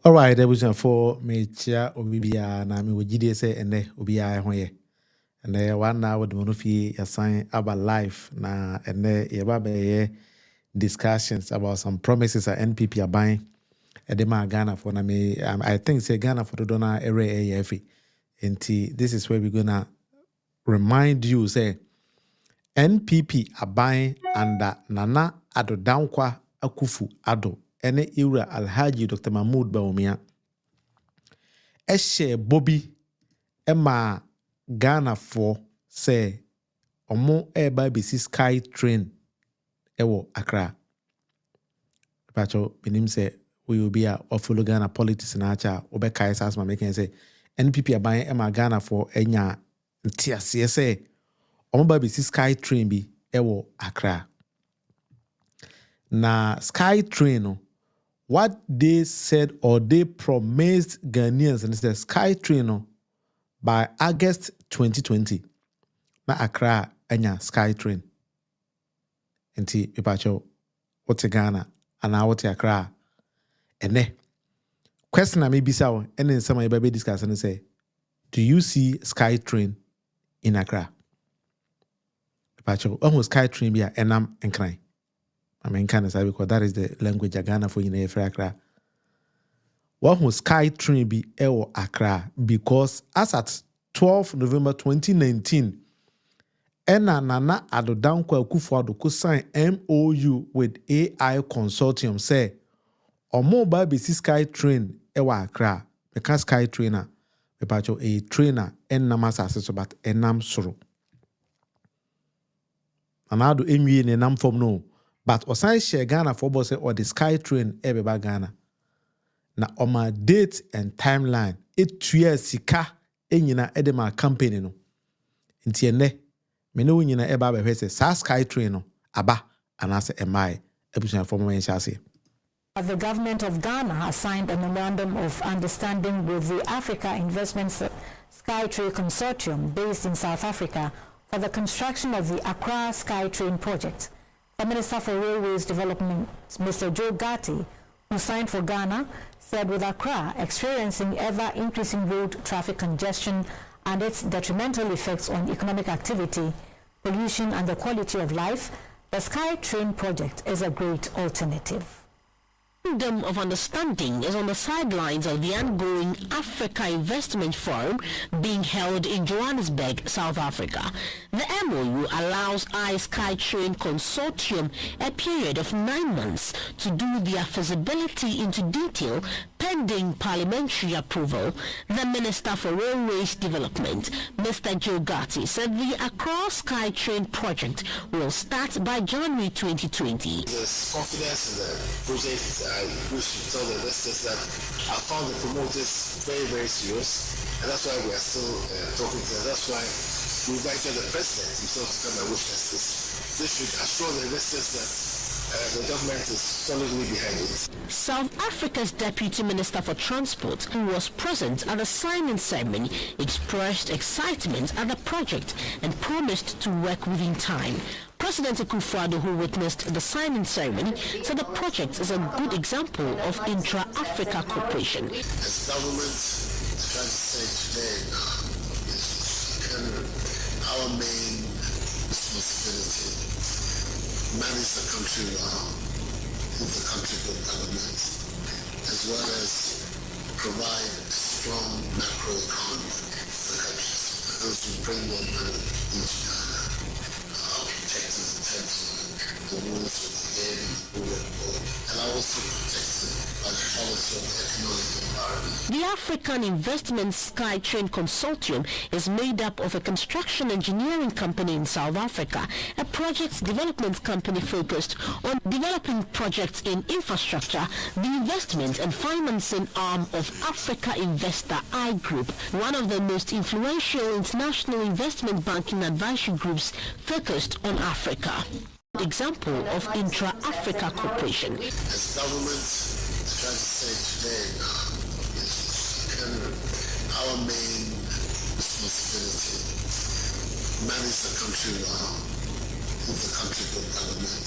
All right, there was for me chia obibia na me wogide say ene obia ho ye. Ene 1 hour with Munufie assign about life na ene ye ba be discussions about some promises that NPP are buying edema Ghana for na me I think say Ghana for the donor area every. And this is where we're gonna remind you say NPP are buying under Nana Ado Dankwa Akufu Ado ene Ira Alhaji Dr. Mahmoud Bawumia. Eshe Bobby Emma Ghana for say omo eba bisi SkyTrain ewo Accra. Pacho binim say we will be a follow Ghana politics na acha obeka esas ma making say NPP aban Emma Ghana for enya ntiase say omo ba bisi SkyTrain bi ewo Accra. Na SkyTrain no what they said or they promised Ghanaians and it's the SkyTrain no, by August 2020 na Accra enya SkyTrain. Enti ipacho wote Ghana ana wote Accra ene question na me bisa wo ene nsama yeba be discuss and say do you see SkyTrain in Accra? Ipacho SkyTrain bia enam enkran. I mean, kind of say because that is the language of Ghana for you for Accra. What was SkyTrain be ewo Accra? Because as at 12 November 2019, Ena Nana Ado Dankwa Akufo-Addo could sign MOU with AI Consortium say omo ba bisi SkyTrain ewo Accra. Because SkyTrainer, mepacho a trainer enam asase so but enam soro. Anado enwie ne nam form no. But osan share Ghana for boss or the SkyTrain ebeba Ghana. Na oma date and timeline it 2 years sika enyina edema campaign no. Nti ene me no nyina eba be hwese sa SkyTrain no aba anase emai ebusuan form man shase. The government of Ghana has signed a memorandum of understanding with the Africa Investment SkyTrain Consortium based in South Africa for the construction of the Accra SkyTrain Project. The Minister for Railways Development, Mr. Joe Gatti, who signed for Ghana, said with Accra experiencing ever-increasing road traffic congestion and its detrimental effects on economic activity, pollution and the quality of life, the SkyTrain project is a great alternative. Memorandum of understanding is on the sidelines of the ongoing Africa Investment Forum being held in Johannesburg, South Africa. The MOU allows SkyTrain Consortium a period of 9 months to do their feasibility into detail pending parliamentary approval. The Minister for Railways Development, Mr. Joe Gatti, said the Accra SkyTrain project will start by January 2020. There's confidence in the project. I wish to tell the investors that I found the promoters very, very serious, and that's why we are still talking to them. That's why we invited the president himself to come and witness this. This should assure the investors that the government is solidly behind it. South Africa's Deputy Minister for Transport, who was present at the signing ceremony, expressed excitement at the project and promised to work within time. President Akufo-Addo, who witnessed the signing ceremony, said the project is a good example of intra-Africa cooperation. As government is trying to say today is our main responsibility manage the country well, keep the country good government, as well as provide a strong macro economy for the country. Those who bring more money into Ghana are protected in terms of the rules of the game, and are also protected by the quality of the economic environment. The African Investment SkyTrain Consortium is made up of a construction engineering company in South Africa, a project development company focused on developing projects in infrastructure, the investment and financing arm of Africa Investor I Group, one of the most influential international investment banking advisory groups focused on Africa. Example of intra-Africa cooperation. As government is trying to say today is our main responsibility manage the country well, keep the country good government,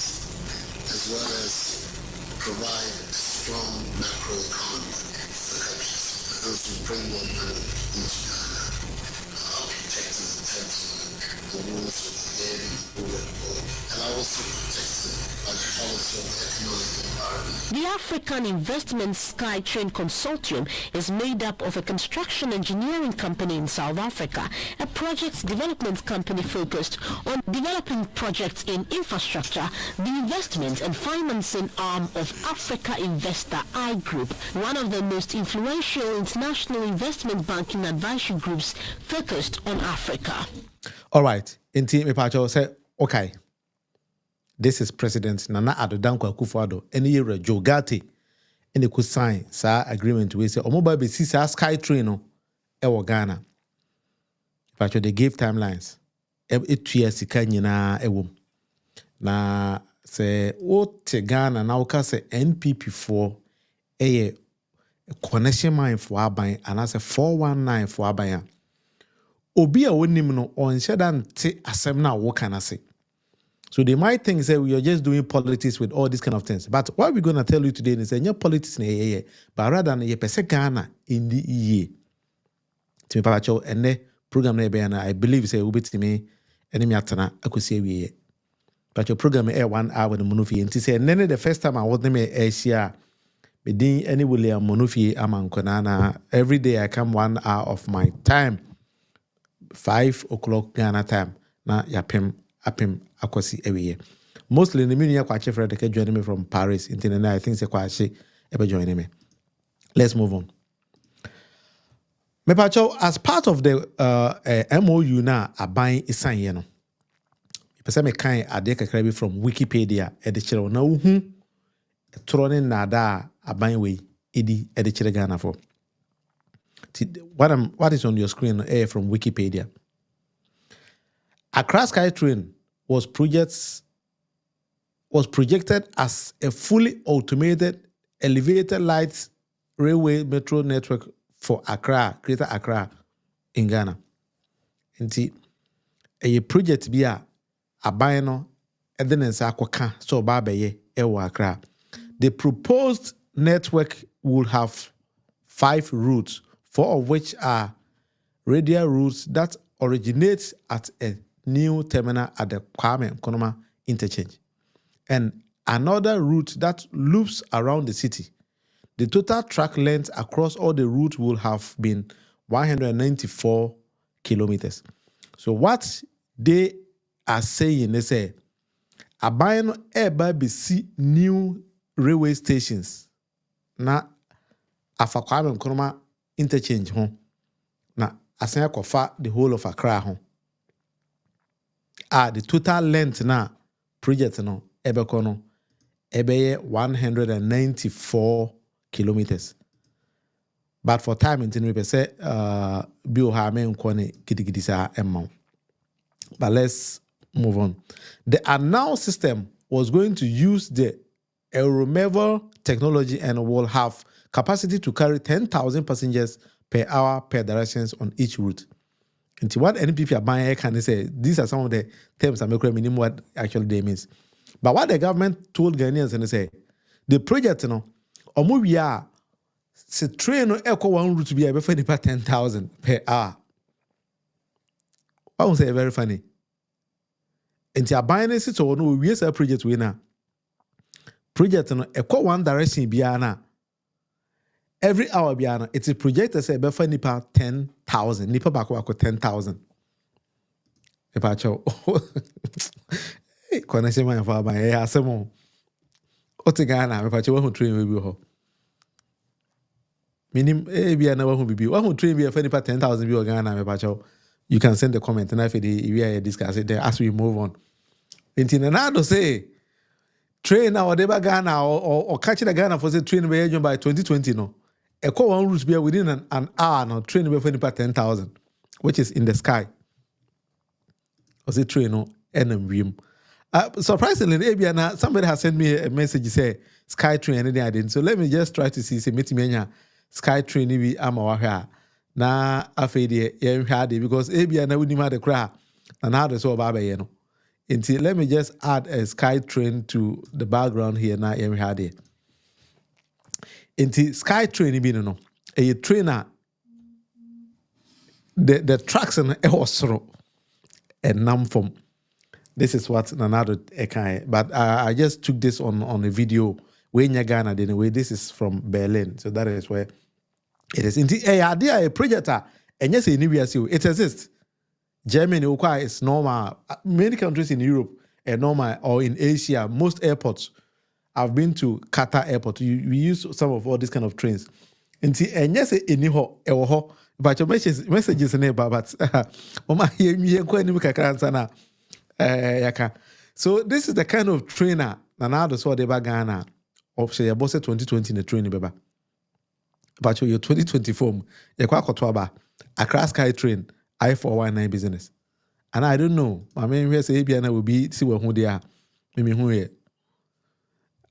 as well as provide a strong macro economy for bring more money into Ghana, protecting the territory, the rules of the game, the rule of law, and also protecting the quality of the economic environment. The African Investment SkyTrain Consortium is made up of a construction engineering company in South Africa, a project development company focused on developing projects in infrastructure, the investment and financing arm of Africa Investor I Group, one of the most influential international investment banking advisory groups focused on Africa. All right. Inti Mepacho say, okay. This is President Nana Addo Dankwa Akufo-Addo. Any year Joe Gatti, any could sign sa agreement we say omoba be see sa SkyTrain no ewo Ghana. But they gave timelines. 8 years sika nyina ewo. Na say o te Ghana na o ka say NPP for a connection mine for aban and I say 419 for aban. Obi a wonim no on shedan te asem na wo kana say. So they might think say we are just doing politics with all these kind of things. But what we're going to tell you today is that your politics na but rather than ye pese Ghana in the year. To me papacho and the program na I believe say ubi to me enemy atana akusi we. But your program 1 hour with Munufie and say nene the first time I was them Asia me din any William Munufie amankonana every day I come 1 hour of my time 5 o'clock Ghana time na yapem apem akwasi ewe. Mostly in the media kwache Fred they join me from Paris internet I think say kwache ebe join me. Let's move on. Mepacho, as part of the MOU na aban isan ye no. Pese me kan ade kakra bi from Wikipedia e de kire na uhu trone nada aban we edi e de kire Ghana for. What is on your screen from Wikipedia? Accra SkyTrain was projected as a fully automated elevated light railway metro network for Accra, Greater Accra in Ghana. Nti a project bi a aban no edenensa akoka so ba beye ewo Accra. The proposed network will have 5 routes, 4 of which are radial routes that originate at a new terminal at the Kwame Nkrumah interchange, and another route that loops around the city. The total track length across all the routes will have been 194 kilometers. So what they are saying, they say, aban eba bisi new railway stations na afa Kwame Nkrumah interchange ho na asanya kofa the whole of Accra ho. The total length na project no ebeko no ebeye 194 kilometers. But for time in we say bio ha me nkone gidigidi sa emma. But let's move on. The announced system was going to use the Euromeval technology and will have capacity to carry 10,000 passengers per hour per directions on each route. And what NPP are buying can say these are some of the terms I'm making minimum what actually they means. But what the government told Ghanaians and they say the project you know we are se train no echo one route to be able to pay 10,000 per hour. I won't say very funny. And the buying it so no we a project winner. Project no echo one direction biana. Every hour biana it's a project say be for nipa 10,000 nipa bako 10,000 nipa cho connection man for ban ya asemo otigana nipa cho who train we bi ho minim biana who bibi who train bi for nipa 10,000 bi Ghana nipa cho you can send the comment and if we are discuss it there as we move on. Inti na do say train now whatever Ghana or catch the Ghana for say train by 2020 no. A call one route be within an hour now train be for 10,000, which is in the sky. Was it train no NMVM? Surprisingly, somebody has sent me a message say SkyTrain and I didn't. So let me just try to see say meet me SkyTrain be ama na afedi ye because Abiana wouldn't have the cry and how the so baba you know. Until let me just add a SkyTrain to the background here now we had it. Inti SkyTrain bi no a trainer the tracks in Ewosro and Namfom. This is what Nanado Ekai. But I just took this on a video. When Ghana, anyway, this is from Berlin. So that is where it is. A project, and yes, it exists. Germany is normal. Many countries in Europe are normal, or in Asia, most airports. I've been to Qatar Airport. We use some of all these kind of trains. And yes, but your messages in but so this is the kind of trainer Nanado saw the Ghana of say about 2020 in the training beba. But your 2024 you kwa kotwaba Accra SkyTrain I419 business. And I don't know. I mean, we say Abiana will be see who they are. Maybe who here.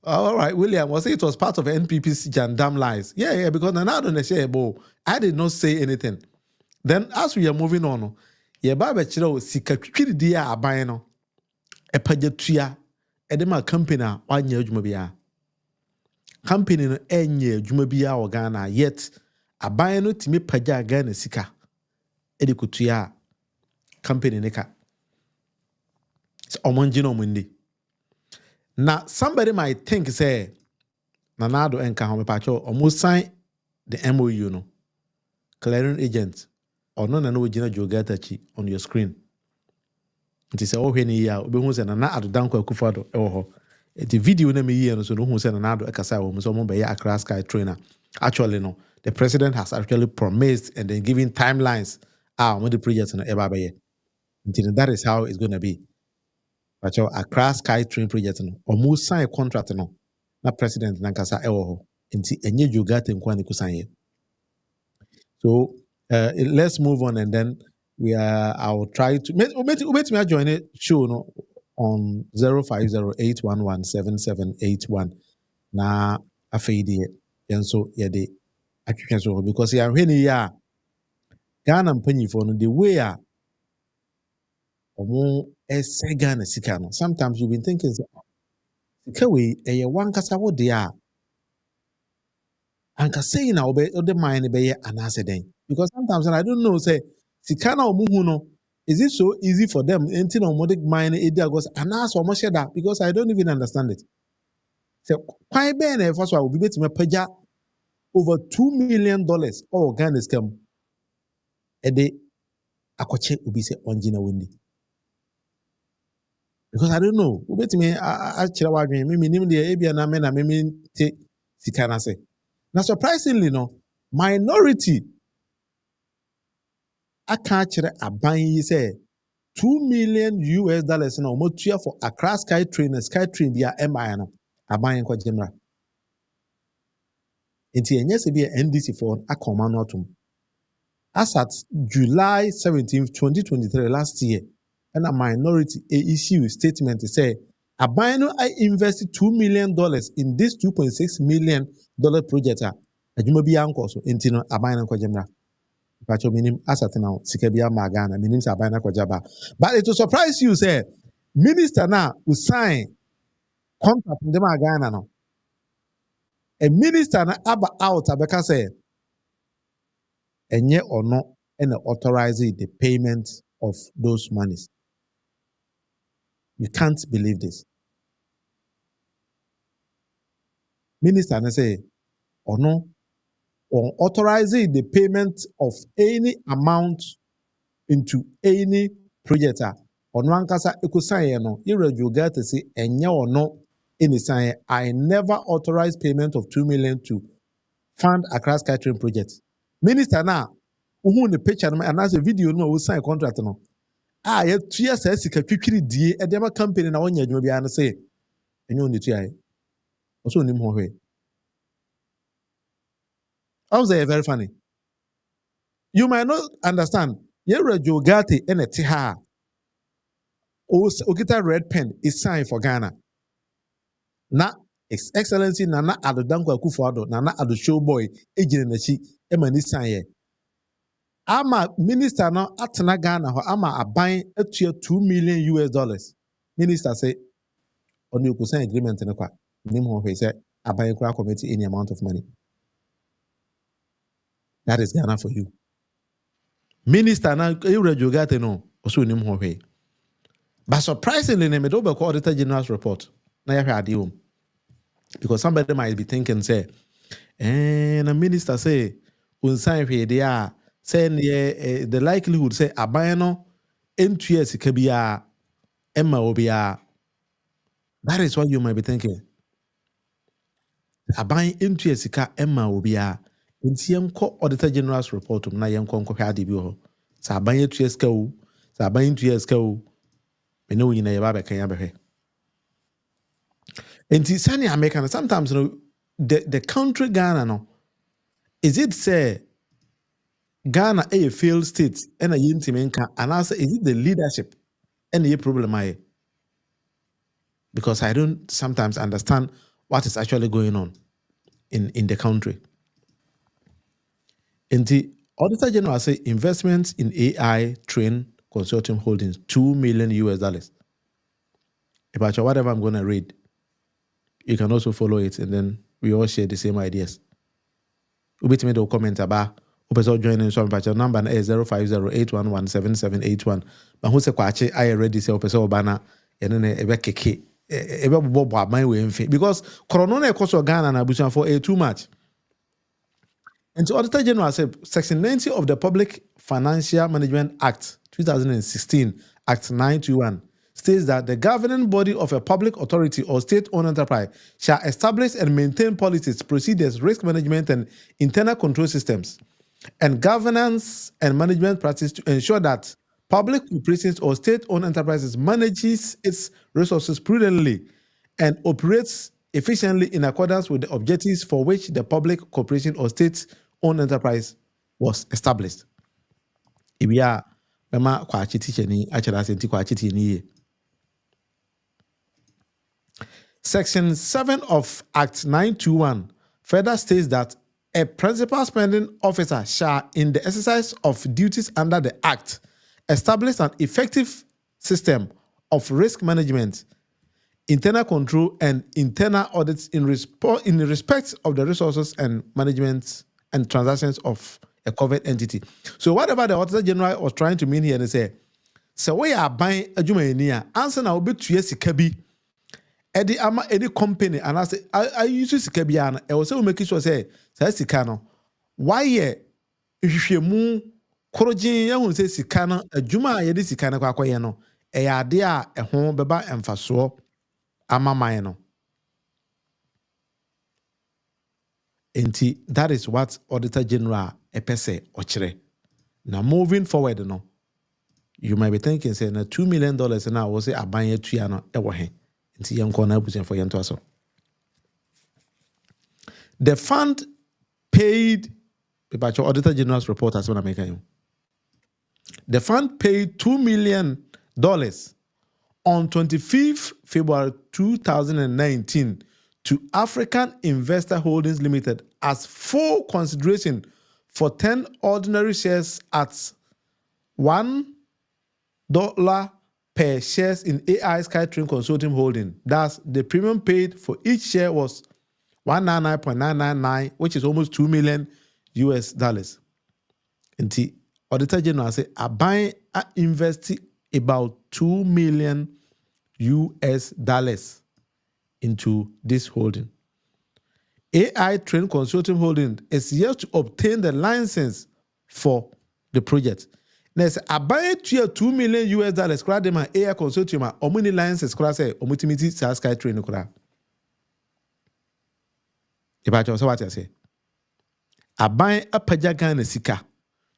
All right, William, was it was part of NPP's Jandam lies? Yeah, because Nanado share I did not say anything. Then as we are moving on, yeah, Baba Chiro sika kwiri dia aban no. Epajetua edema company wanye adwuma bia. Company no enye adwuma bia o Ghana yet aban no timi paja Ghana sika. Edikutua company neka. So omonji no mundi. Now somebody might think say Nanado enka home pacho almost sign the MOU no. Clearing agent or no na wojina jogatachi on your screen. Nti se ohwe ni ya obehu se na adodanko akufado ewo ho. The video na me yi no so no hu se Nanado ekasa wo so mo be ya Accra SkyTrain. Actually no, the president has actually promised and then given timelines when the project no eba be ye. Nti that is how it's going to be. But your Accra SkyTrain project no almost sign contract no na president na kasa ewo ho. Nti enye jogate nkwa ni kusan ye. So let's move on and then I will try to wait me join it show no on 0508117781 na afeidi and so yeah the atwetwe so because ya hwene ya Ghana mpanyifo no the way omo ese Ghana sika no sometimes you've been thinking sika we one kasa wo de anka say na obe the mind be anase den because sometimes and I don't know say sikana omuhu no is it so easy for them enti na omodic mine edi agos anase omo sheda because I don't even understand it. So why be na first will be betime paja over $2 million or Ghana scam e de akoche obi say onjina wendi because I don't know betime a kira wadwen me nim de e bia na me te sikana say. Now, surprisingly, no, minority, I can't a buying say $2 million in almost for Accra SkyTrain via MI a buying kwa general. Inti enyese be NDC for a command autumn. As at July 17th, 2023, last year, and a minority issue statement say a buying I invested $2 million in this $2.6 million project adwuma bi anko so enti no aban na kwajemra pacho minim asate na sika bia magana minim sa aban na kwajaba but it will surprise you say minister na will sign contract with magana no a minister na aba out abeka say enye ono and authorizing the payment of those monies. You can't believe this. Minister na say ono on authorizing the payment of any amount into any project ono ankasa ekusan no irregular to say enye ono any sign I never authorized payment of $2 million to fund Accra SkyTrain project. Minister na who the picture and as a video no we sign contract no ye 2 years sika twitwiri die e dem company na wonya adwuma bia na say enye oni tuai also nim ho hwe. I was very funny. You might not understand. Yere Jogate and a tiha. Okita red pen is signed for Ghana. Na His Excellency Nana Adodanko Akufo-Addo, Nana Ado Showboy, Ejine Nachi, Emani Sanye. Ama minister now atena Ghana ho ama aban etua $2 million. Minister say on you could sign agreement in a kwa. Nim ho say aban kura committee any amount of money. That is Ghana for you. Minister na Jogate no also nim ho hwe. But surprisingly, me do be Auditor General's report. Na ya hwe ade because somebody might be thinking say, and a minister say, unsign hwe there say the likelihood say aban no entua sika bia emma obia. That is what you might be thinking. Aban entua sika emma obia. Nti yenko Auditor General's report na yenko hwe ade bi ho. Sa aban etua sika o, sa aban entua sika o. Me no nyina ye ba be kan ya behwe. Nti sani American sometimes you know the country Ghana no is it say Ghana a failed state and a yintimenka and also is it the leadership and the problem I because I don't sometimes understand what is actually going on in the country. And the Auditor General say investments in AI train consortium holdings $2 million. About whatever I'm going to read, you can also follow it, and then we all share the same ideas. Ubit me do comment about Upeso joining so my number is 05081177781. But who say kwache I already say Upeso bana ene ebe keke ebe bobo aban we mfe because corona na ekoso Ghana na abusan for too much. And so Auditor General said Section 90 of the Public Financial Management Act 2016 Act 921 states that the governing body of a public authority or state-owned enterprise shall establish and maintain policies, procedures, risk management, and internal control systems, and governance and management practice to ensure that public corporations or state-owned enterprises manages its resources prudently and operates efficiently in accordance with the objectives for which the public corporation or state-owned enterprise was established. If we are mema kwa chiti ni actually asenti kwa chiti ni. Section 7 of Act 921 further states that a principal spending officer shall, in the exercise of duties under the Act, establish an effective system of risk management, internal control, and internal audits in respect of the resources and management and transactions of a covered entity. So whatever the Auditor General was trying to mean here, they say, so we are buying a Jumania, answer now be 2 years kabi. Any company and I say I use sika bia na e wo say we make sure say sika no why ye hwehwemu korogin ya hu say sika no adwuma ye de sika no kwakoye no e ya ade a ho beba emfaso amaman no. Enti that is what Auditor General epese ochire. Now moving forward no you might be thinking say na $2 million na wo say aban ye tua no e wo he. The fund paid, Auditor General's report as well. The fund paid $2 million on 25th February 2019 to African Investor Holdings Limited as full consideration for 10 ordinary shares at $1 per shares in AI SkyTrain Consortium Holding. Thus, the premium paid for each share was 199.999, which is almost $2 million. And the Auditor General said, I buy investing about $2 million into this holding. AI Train Consortium Holding is yet to obtain the license for the project. Now, I buy $2 million crowd them AI consortium or many licenses crowd say or multimity SkyTrain crowd. If I just what I say, I buy a Pajagan Sika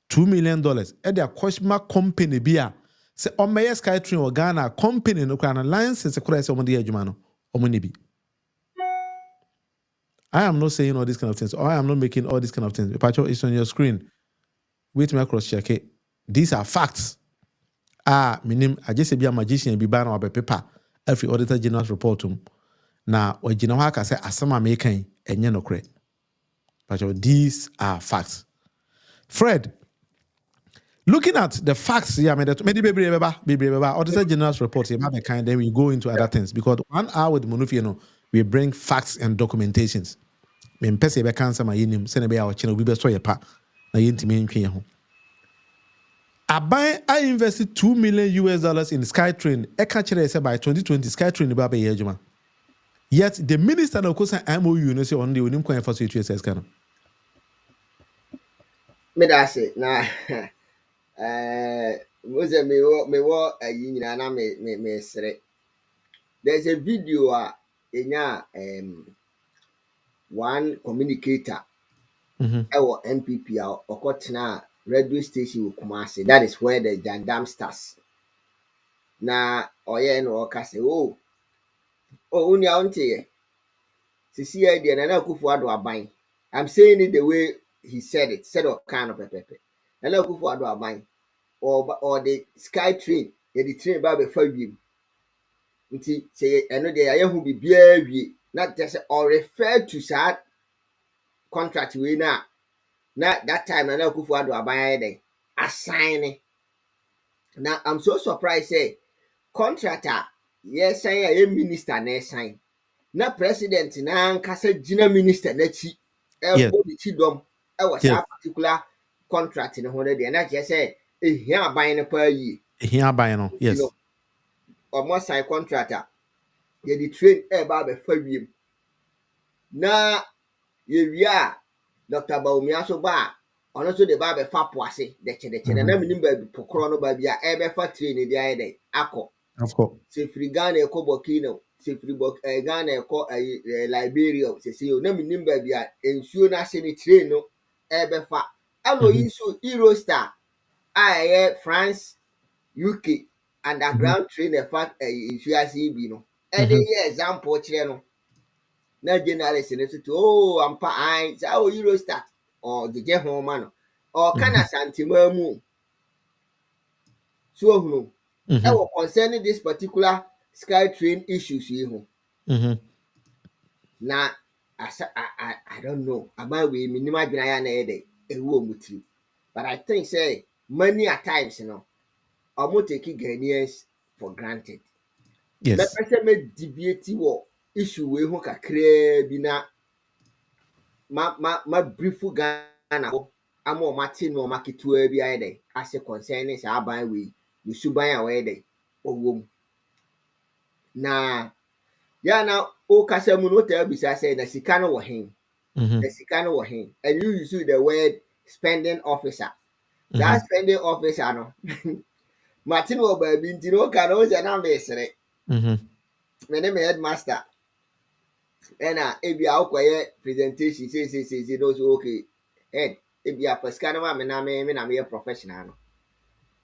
$2 million. At the Koshma company beer say on my SkyTrain or Ghana company no crowd license crowd say omudi ejumano omuni. I am not saying all these kind of things, or I am not making all these kind of things. If I it's on your screen, wait me cross check it. These are facts. Minim, I just be a magician be ban or paper. Every Auditor General's report. Now, what you know, I can say, Asama making and you know, correct. But these are facts. Fred, looking at the facts, yeah, maybe Auditor General's report, then we go into other things because 1 hour with Munufie, we bring facts and documentations. When person be cancer, my name, send a channel, we be so pa. Na yinti me ntwe ho. Aban, I invested $2 million in SkyTrain. I catch it say by 2020 SkyTrain ba be yejuma. Yet the minister of course MOU no say on the unim kwan for so says kana. Me da say na was me wo ayi nyina na me sere. There's a video one communicator our MPP okotena radio station with Kumasi. That is where the Jandam starts. Na oye no okase unya onte sisi e de na Akufo-Addo aban. I'm saying it the way he said it. Said of kind of pepe. Na Akufo-Addo aban or the SkyTrain, the train ba be fa wiem. Nti say eno de aye hu bibia wie. Not just or refer to that contract we na that time na Akufo-Addo aban dey assign. Now I'm so surprised say contractor yes sign a minister na sign. Na president na nkasa gina minister na chi ebo di chi dom e was a particular contract no ho dey na je say ehia aban no pa yi Ehia aban no yes almost sign contractor ye di train e ba be fa wiem na ye wia Dr. Baumia so ba ono so de ba be fa poase de che na minim ba pokoro no ba bia e be fa train dey aye dey akọ of course se frigane ko bokino Ghana ekọ Liberia sese o na minim ba bia ensuo na hye ni train no ebefa ano yi so Eurostar France UK underground train efa insuasi bi no e dey example kire no na journalist ne so ampa an sa Eurostar or the ho ma no or kana santima mu so hunu concerning this particular SkyTrain issues here. Now, I don't know about we minima dwena na ede ewu omutri. But I think say many a times omo take Ghanaians for granted. Yes. The person may deviate wo issue we ho kakra bi na ma briefu Ghana ho amo mate no maketua bi ede as concerning say aban we the suban a we ede owom. Na ya na o kasa mu no tell bisa say na sika no wo hen na sika no wo hen and you use the word spending officer that spending officer no Martin wo ba bi ntino ka no se na mesere me ne me headmaster ena ebia okoye presentation say no so okay head ebia for sika no ma me na me professional no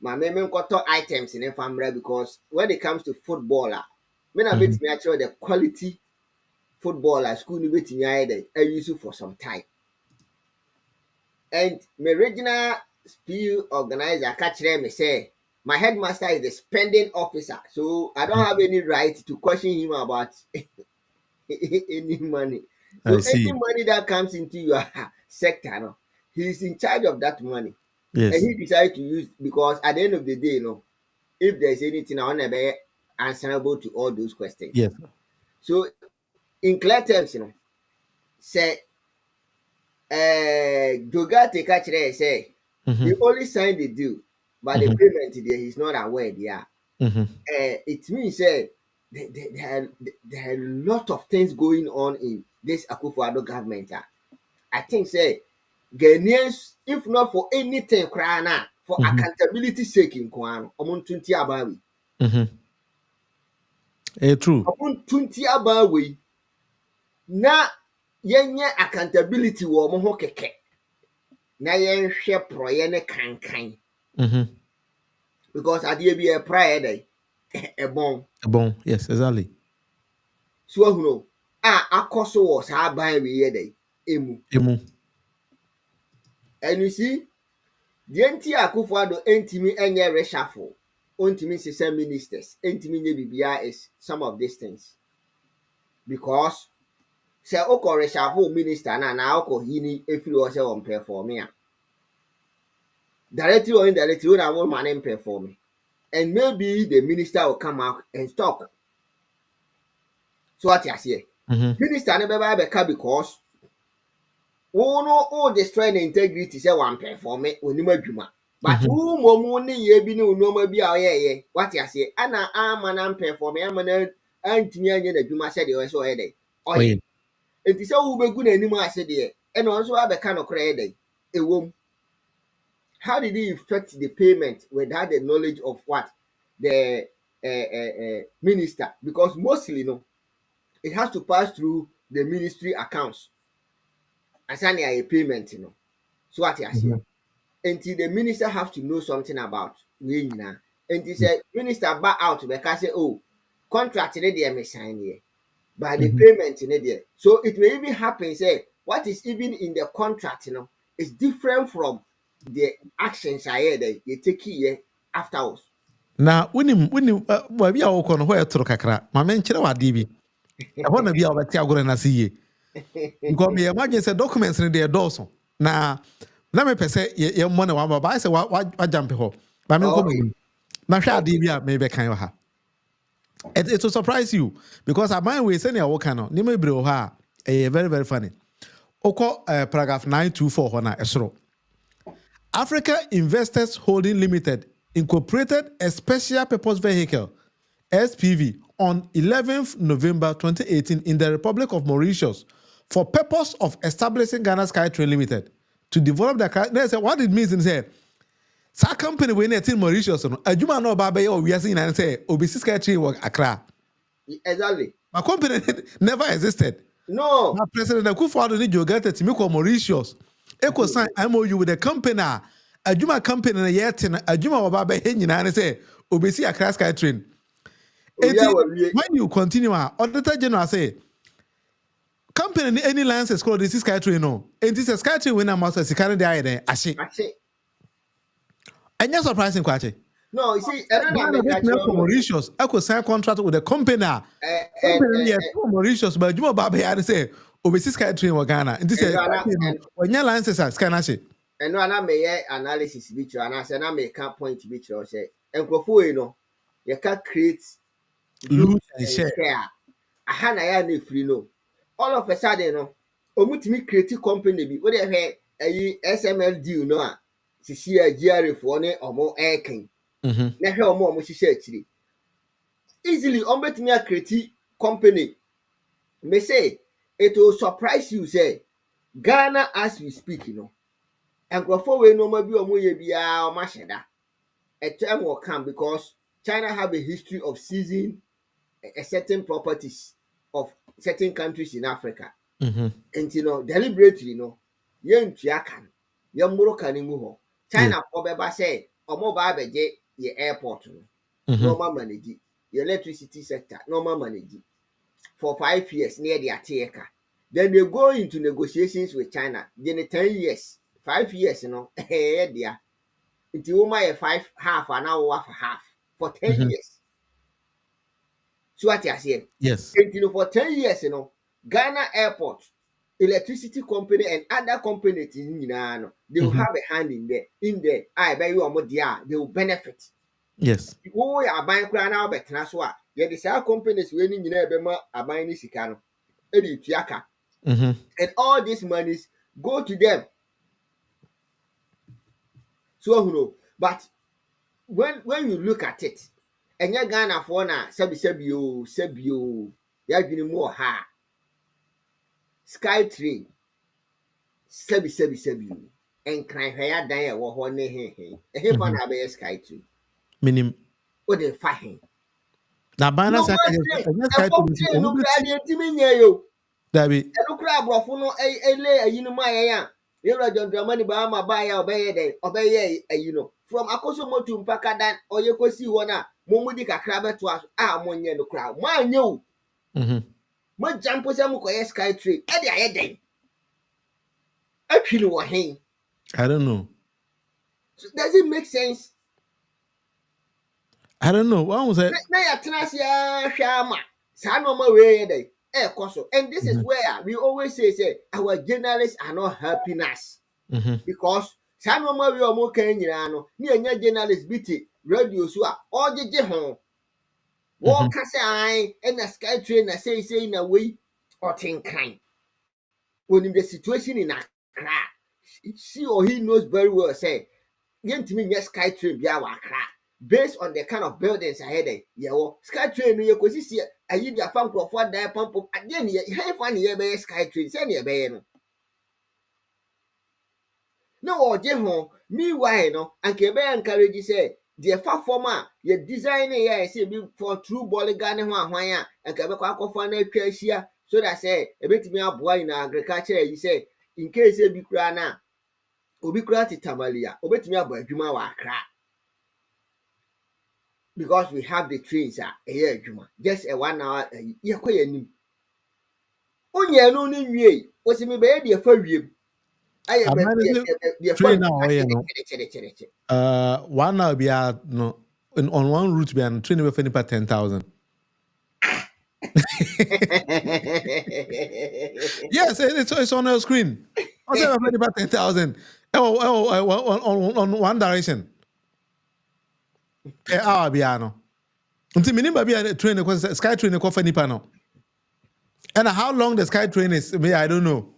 ma me nkoto items in family because when it comes to footballer me na bet me actually the quality footballer school ni betimi aye I use it for some time. And my regional spiel organizer catch me say my headmaster is the spending officer, so I don't have any right to question him about any money. So any money that comes into your sector, no, he's in charge of that money. Yes. And he decided to use because at the end of the day, if there's anything I want to be answerable to all those questions. Yes. So in clear terms, say Dogate catch say he only signed the deal, but the payment there he's not aware there. It means there are a lot of things going on in this Akufo-Addo government. I think say Ghanaians, if not for anything, for accountability sake in Kwan, omuntunti abawi. True. Omuntunti abawi. Na yenye accountability wo mo ho keke. Na yenhwe proye ne kankan. Because ade bi e prayer dey e bon. Yes, exactly. So ahuno akoso wo sa ban we ye dey emu. And you see, the Akufo-Addo entimi enye reshuffle. Ontimi sese ministers. Entimi nye bibia is some of these things. Because say oko reshuffle minister na oko hini efiri o se on perform directly or indirectly na one man perform. And maybe the minister will come out and talk. So what you say? Minister ne beba beka because all destroy the integrity say one perform onima dwuma. But who momuni ye bi no no bi a ye what you say ana amana perform amana antimi anye na dwuma se de o so ye dey oye enti se wo begu na anim ase de e no so abeka no kra ye dey ewom. How did it affect the payment without the knowledge of what the minister? Because mostly, it has to pass through the ministry accounts. Asani a payment, So what you say? Until the minister have to know something about we now. And he said, minister back out because say, oh, contract in there may sign here. By the payment in there. So it may even happen, say, what is even in the contract, is different from the actions I hear that you take here afterwards. Na wini wa bia wo kono ho etoro kakra ma me nkyere wade bi e ho na bia wo beti agore na siye nko me imagine say documents ni de doso na me pese ye mo na wa ba say wa jump ho ba me nko mu na hwa ade bi a me be kan ha it will surprise you because aban we say na wo kan no ni me bre ho ha very very funny oko paragraph 924 ho na esoro Africa Investors Holding Limited incorporated a special purpose vehicle, SPV, on 11th November 2018 in the Republic of Mauritius for purpose of establishing Ghana SkyTrain Limited to develop the. What it means is that sa company we in Mauritius, adwuma no ba be o wiase nyina say obisi SkyTrain work Accra. Exactly. My company never existed. No. Now President Akufo-Addo ni jogate timi ko Mauritius. Eko sign MOU with the company adwuma company na yet na adwuma wo ba he nyina ne say obesi Accra SkyTrain. When you continue Auditor General say company any license called this SkyTrain no and this SkyTrain when am also sika dey there ahye anya surprising kwache. No, you see, I don't know. Mauritius, I could sign contract with the company. Company yes, Mauritius, but you about here say overseas SkyTrain wa Ghana. And this is when your license are scanner. And no, I may analysis which and I said I make a point which I say. And go you can create lose and share. I had a free no. All of a sudden, no, omutimi create company be what they a SML deal no. See a GRA for ne or more air king. Na hwe omo hihye akiri easily ombetimi a create company me say it will surprise you say Ghana as we speak enkrofo we no ma bi omo ye bia o ma hyeda a time will come because China have a history of seizing a certain properties of certain countries in Africa and deliberately ye ntua kan ye mmoro kan mu ho China obeba say omo ba beje your airport, normal manage your electricity sector, normal manage for 5 years near the Ateka. Then they go into negotiations with China. Then 10 years, 5 years, there. Until my 5 half an hour for half for 10 years. So what you say? Yes. For 10 years, Ghana Airport, electricity company and other companies they will have a hand in there. I buy you a more they will benefit. Yes. Who are buying crown now bet Naswa? Yet the same companies winning in Ebema are buying Sikano, Eddie Tiaka. And all these monies go to them. So but when you look at it, and you're Ghana for now, Sebio, you're more ha. SkyTrain, Sebi, and crying hair dire or one he found a bear SkyTrain. Minim. What they fight na bana sa ka Dabi. No crab brofo no ele ayinu ma ya. Yero John Dramani ba ma ba ya obeye from akoso motu mpaka dan oyekosi ho na momudi kakra beto a monye no crowd. Ma anye o. Ma jampo se mo koye SkyTrain. E de aye den. Atwini wo hen. I don't know. So does it make sense? I don't know. What was it? Na ya trasia hwama. Sa no ma we dey. And this is where we always say our journalists are not helping us because some of we are more Kenyan, near journalists beat radio so all the home. Walk as I and a SkyTrain say in a way or think kind. When in the situation in Accra, she or he knows very well say yɛntumi nyɛ SkyTrain bi a wɔ Accra based on the kind of buildings ahead there. Yɛwɔ SkyTrain no yɛkɔsi si ayi de afa nkurɔfoɔ dan pampo adeɛ ne yɛfa ne yɛbɛyɛ SkyTrain sɛ ne yɛbɛyɛ no na wɔgye ho meanwhile no anka yɛbɛyɛ encourage sɛ deɛ fa fam a yɛ design yɛ sɛ bi for true polygon ho ahwan a anka yɛbɛkɔ akɔfa no atwa ahyia so that sɛ ɛbɛtumi aboa in agriculture yi sɛ in case bi koraa na obi koraa te Tamale a obɛtumi abɔ adwuma wɔ Accra because we have the trains a ɛyɛ adwuma just a 1 hour yɛkɔ yɛ anim wonyɛ no ne nwie wosi me bɛyɛ deɛ fa wiem ayɛ deɛ fa 1 hour be no on one route be an train be for 10,000. Yes, it's on the screen. I said about 10,000 on one direction. Per hour biano. Until minimum be a train SkyTrain ko for nipa no. And how long the SkyTrain is, I don't know.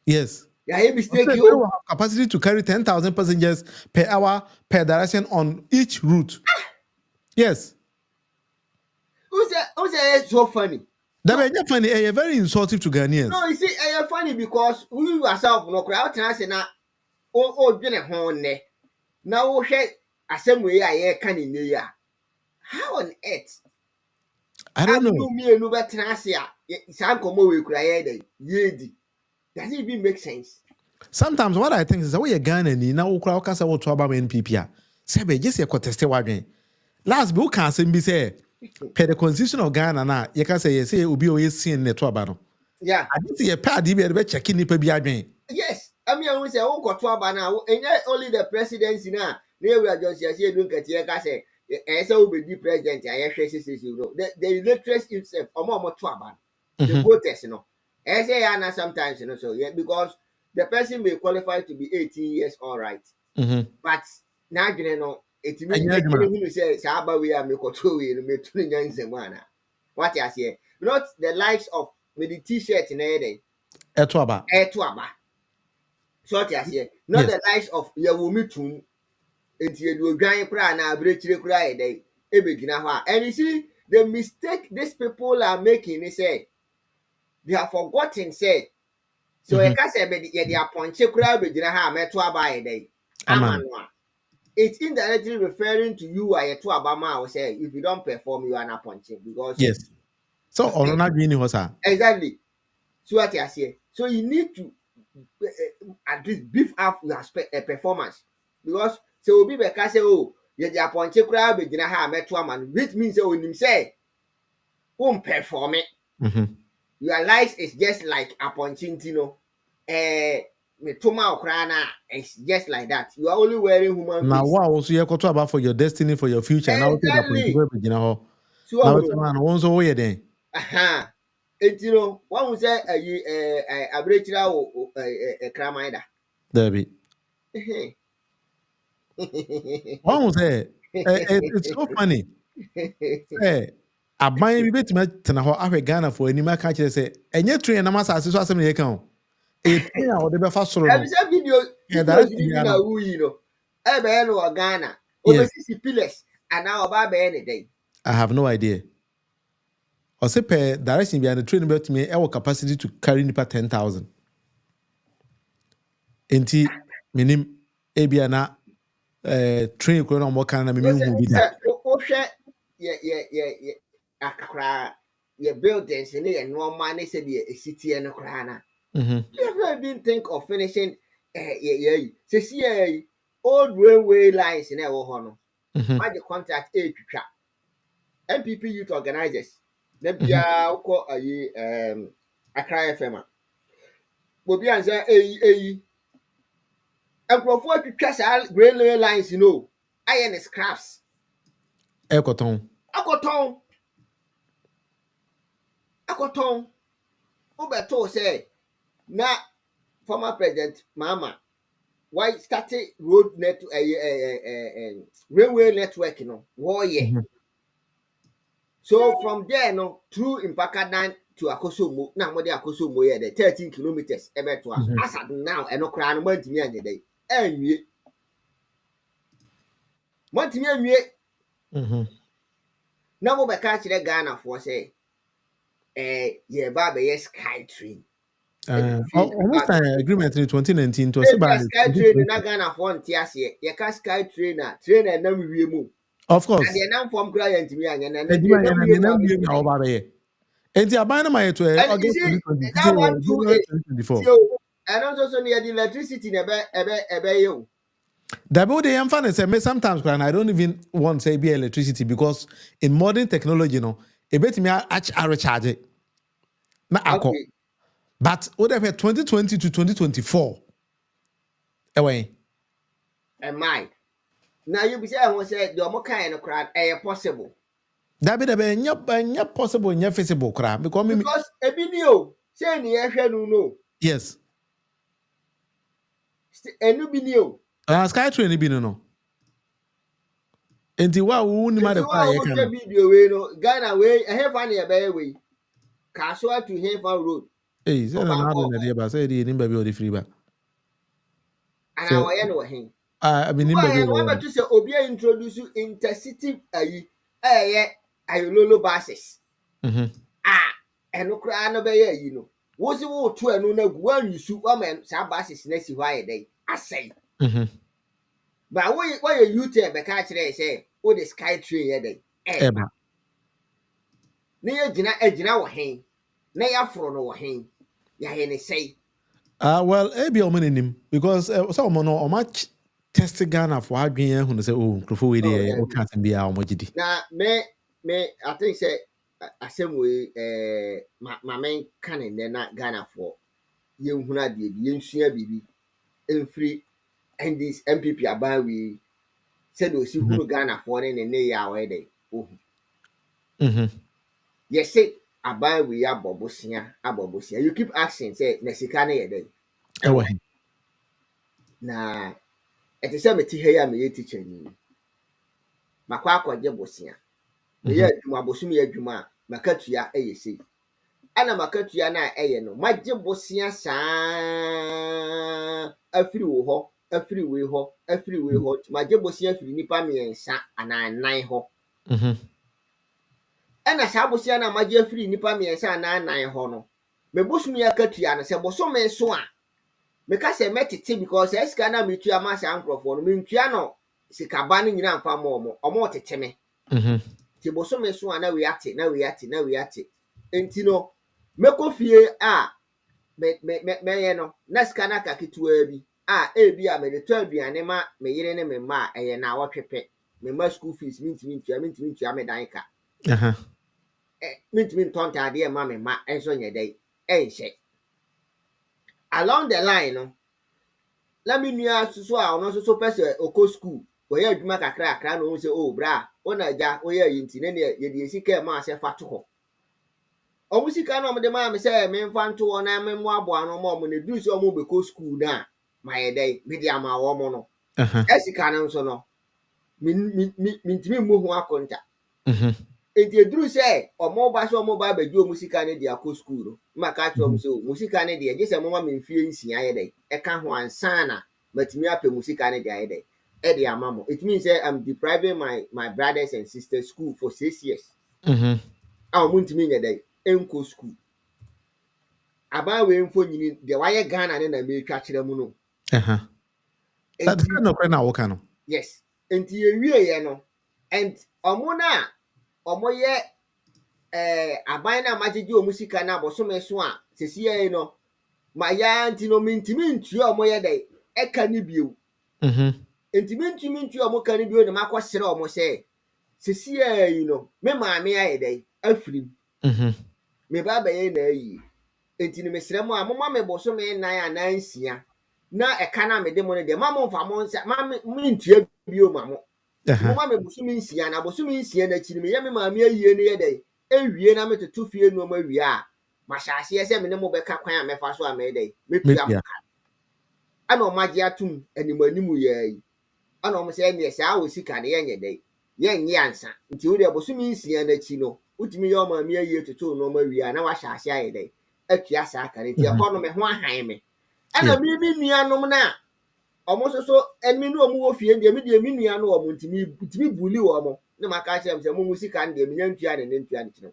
Yes. Yeah, you mistake We you. have capacity to carry 10,000 passengers per hour per direction on each route. Yes. Who's that so funny? That is funny. Very insulting to Ghanaians. No, you see, it's funny because we ourselves no crowd and I say na been a horn ne. Now we share a same way I can in the year. How on earth? I don't know. Me no better transia. Some come we cry yedi. Does it even make sense? Sometimes what I think is that we are Ghana ni na ukra okasa wo to aba NPP a. Sebe just e contest wadwen. Last be can say be say per the constitution of Ghana na you can say obi o yesin ne to aba no. Yeah. I think your pad be be check nipa bi adwen. Yes. I mean, I will say, oh, got to aba now, and only the presidency now. They were just say, don't get here, say, so will be president. I actually say, you know, the electorate itself, or more to aba. The voters, you know. I say, Anna sometimes, you know, so yeah, because the person may qualify to be 18 years, all right. But now, you know, it means say, Saba, we are make what I say, not the likes of with the t-shirt in a day. Etwaba. So not the likes of Yawumitun, and you do grind cry now, break cry day, and you see the mistake these people are making is say they have forgotten, say, so I can say, they are ponche cry, but you know how met to buy a day. It's indirectly referring to you, I to Obama, or say, if you don't perform, you are not punching because yes. So, on not being was exactly. So what I say, so you need to at least beef up your performance because so will be because say oh you dey appoint crowd be gina ha meto man which means say onim say won't perform it. Your life is just like appointing tino me toma okrana it's just like that. You are only wearing human now face. what also you talk about for your destiny for your future now Exactly. now man won't so we then And you know, one was a abridgera or a cramaida. Debbie. One was it's so funny. Hey, a buy me bit met to Ghana for any man catch say, and yet train a master as some account. It's now the best sort of video. Yeah, that's you know. Or Ghana. Overseas pillars and now about any day. I have no idea. Or say per direction behind the train about me our capacity to carry nipa 10,000. Enti minim ebiana train ko na mo kan na me hu bi da. Yeah. Accra your buildings in the normal they said the city and Accra. You ever been think of finishing say old railway lines in our honor. Why the contact MPP youth organizers. Nebia uko Accra FM. Bobi anza nkrofo twitwa sa railway lines you know. Iron scraps. Ekoton. Obeto say na former president Mama why started road net railway network you know. So from there, no, through Impakadan to Akosomo, now more than Akosomo, 13 kilometers, ever to us. As at now, and no crown went to me any day. anwie montimi anwie na mo bɛka kyerɛ Ghana for sɛ ye ba be SkyTrain almost an agreement in 2019 to say by SkyTrain na Ghana for nti ase ye ka SkyTrain na trainer na wie mu of course and the nam form kra yantimi anya na na oba be enti aban na my to August 2024 and also near the electricity ebe you that be the emphasis say sometimes I don't even want to say be electricity because in modern technology e betimi a recharge it na akọ but whatever 2020 to 2024 away am I now you be say I want say the omo kind of crowd possible that be nya possible nya feasible crowd because ebi ni o say ni ehwe no yes enu bi ni o SkyTrain bi no enti wa wo ni ma de kwa ye kan video we no Ghana we ehefa na ebe we Kasua to Hefa Road say na do na dey ba say dey ni ba bi o dey free ba and our yen wo hen I mean ni ba bi o to say obi introduce intercity ayololo buses eno kra no be yi no wo si wo to enu na gu wan yusu wa men sa buses na si hwa ye dey asai ba wo ye YouTube be ka kire say wo the SkyTrain ye dey eba ne agina wo hen na ya foro no wo hen ya he ne say well ebi o menim because so mo no o match test Ghana for adwen hu no say crofo we dey o kan bia o mogidi na me I think say asem we ma men kan ne na Ghana for ye nhuna de bi ye nsua bibi enfri and this MPP aban we said o si hunu Ghana for ne ya we dey ohu yes say aban we abobosia you keep asking say na sika na ye dey ewa na ete say me ti he ya me ye teacher ni makwa akwaje bosia me ye adwuma bosum ye adwuma makatua sei ana makatua na no magye bosia saa afiri wo ho afiri we ho magye bosia afiri nipa miensa ana nan ho ana saa bosia na magye afiri nipa miensa ana nan ho no me bosum ya katua no se bosom so a me ka se metete because esika na metua ma sa ankrofo no mentua no sikaba no nyina mfa omo tete me ti bosom so a na we ate enti no mekofie a me ye no na sika na kaketua bi ebi a me de to aduane ma me yire ne me ma eye na wotwepe me ma school fees mintimi ntua me dan ka mintimi tonta de ma me ma enso nye dai enhye along the line no let me nua so a ono so pese oko school we ya adwuma kakra no say bra ona ja we ya yinti ne ye de sika ma se fa to ho omusika no omde ma me say me mfa nto na me mo abo ano mo ne du so mo be ko school na ma ye dai me dia ma wo mo no esika no so no mintimi mu ho akonta enti eduru say omo ba so omo ba beji omusika ne dia ko school no maka cho mo say omusika ne dia je say mo ma me mfie nsia ye dai eka ho ansa na matimi ape musika ne dia ye dai e dia mamo it means say I'm depriving my brothers and sisters school for 6 years muntimi nye dai enko school aba we mfo nyini de waye Ghana ne na me twa kire mu no that no kwena wo ka no yes enti ye wie ye no and omo na omo ye aban na magege omusika na bosome so a sesi ye no ma ya anti no mintimi ntua omo ye dai eka ni bio enti mintimi ntua omo ka ni bio ne makosere omo se sesi ye no me maame aye dai afrim me baba ye na yi enti ni mesere mo a mo ma me boso me nan anansia na eka na me de mo ne de ma mo mfa mo nsa ma me ntua bio ma mo mo ma me boso me nsia na boso me nsia na chi ni me ye me maame ayi ne ye de ewie na me totu fie no ma wie a ma hyase ye se me ne mo be ka kwan a me fa so a me de me pia mo ka ana o magye atum animanimu ye yi ana o mo se ne se a wo sika ne ye nye de ye nye ansa nti wo de boso me nsia na chi no utimi yo ma me ayi totu no ma wie a na wa hyase aye de atua sa aka ne ti e ko no me ho ahan me ana mi nuanom na almost so and me no more fear the media minian or to me bully or no macasam some music and the million pian and then piano.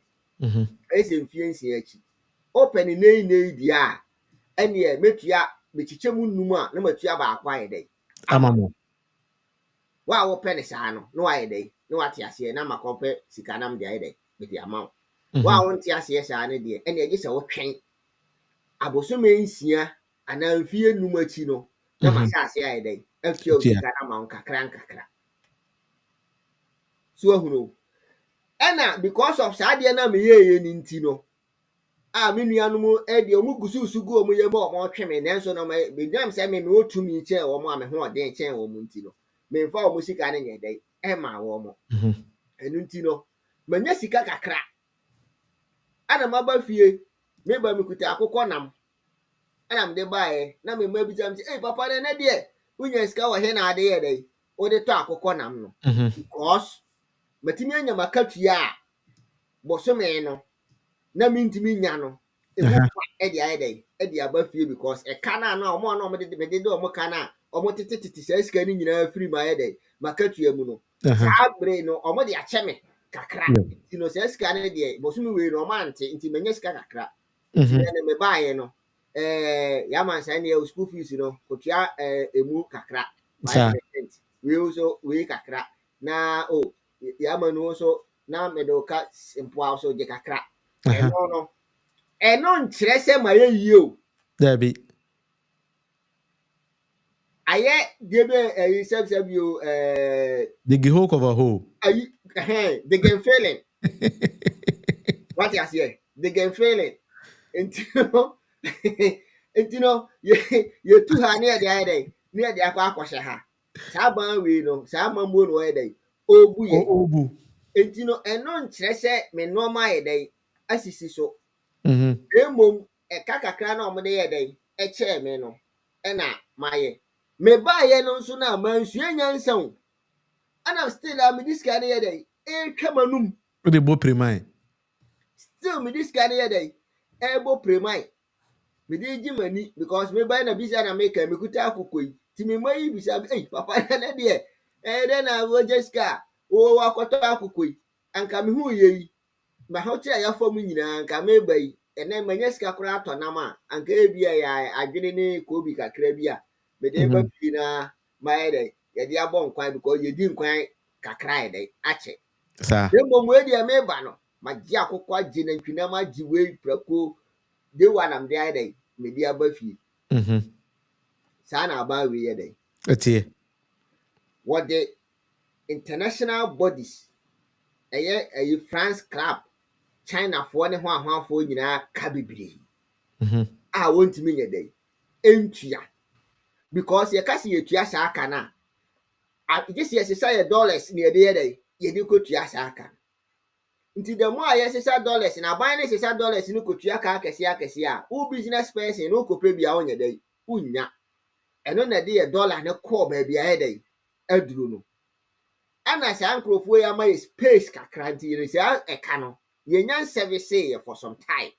As in fiancé open in a dia and ye met ya Michichamu Numa, no matter about quiet day. Amamo. Wow, penny sano, no idea, no what ya see, and I'm a compare Sikanam the idea with the amount. Wow, won't ya see a idea, and you just a train. Abosume nsia ana mfie numachi no na masase ayede afia osika na ma nkakra so ahunu ena because of saade na me yeye ni nti no a me nuanom e de omu gususugu omu ye mo mo tweme nanso no me nyam se me otumi che wo mo ame ho ode che wo mu nti no me mfa wo sika na nyede e ma wo mo enu nti no manya sika kakra ana maba fie me ba me kuta akokọ nam and I'm the buyer. Now me maybe say, hey, papa, na dear, when you scour hen are there day, or the talk of conam. Because Matimian Macatia, Bosomeno, na mean to me, Yano, Eddie Ide, Eddie above you because a cana no more no me do mocana, or what it says scanning free my day, Macatia Muno. Sabre no, or modi a cheme, cacra, you know, says scanning the Bosumi romantic into Menesca crack. Me buy no. Yaman say near school fees, you know, kotia emu kakra 5%. We also we kakra. Na oh yaman also na medoka simple also je kakra. No. No nkyerɛ sɛ ma yɛ yie o. Debbie. Ayɛ debe sɛb yo the gihok of a hole. The game failing. What you say? The game failing. Entino ye tu ha near the ide near the aquasha ha. Saban we no, Saban moon way day. Obu ye. Obu. Entino and non tresse me no my day. Asisi so. Mm-hmm. E kaka krana omo de day. E che me no. Ena maye. Me ba ye no so na mansu enyansan. And I'm still am this kind of day. E twamanum. We dey bo premai. Still me this kind of day. E bo premai. Me dey jimani because me buy na bisa na make me kuta akoko yi ti me mai bisa papa na de then I go just car o akoto akoko yi anka me hu yi ma ho kira ya fam nyina anka me bai ene manya sika kora ato na ma anka e bia ya adwene ne ko bi kakra bi a me dey ba fi na mai de ye dey abon kwan because ye di nkwan kakra ye dey ache sa dem mo e dey me ba no ma gi akoko agi na twina ma gi we prako de one am dey dey media bafi. Sana about we day. Etie. What the international bodies a France club, China for ne one for you know cabibri. I want to mean a day. Entria. Because you can't see a tiasaka na. I just yes, say $1 near the day. You do go tiasaka. Until the more yes, $dollars and I buy this $dollars in Kutuaka Cassia, who business person no could pay be on your day. Unya. And on a day $1 and a core baby a day. Edruno. And as uncle for your my space cranty is a cano. Ye nyan service say for some time.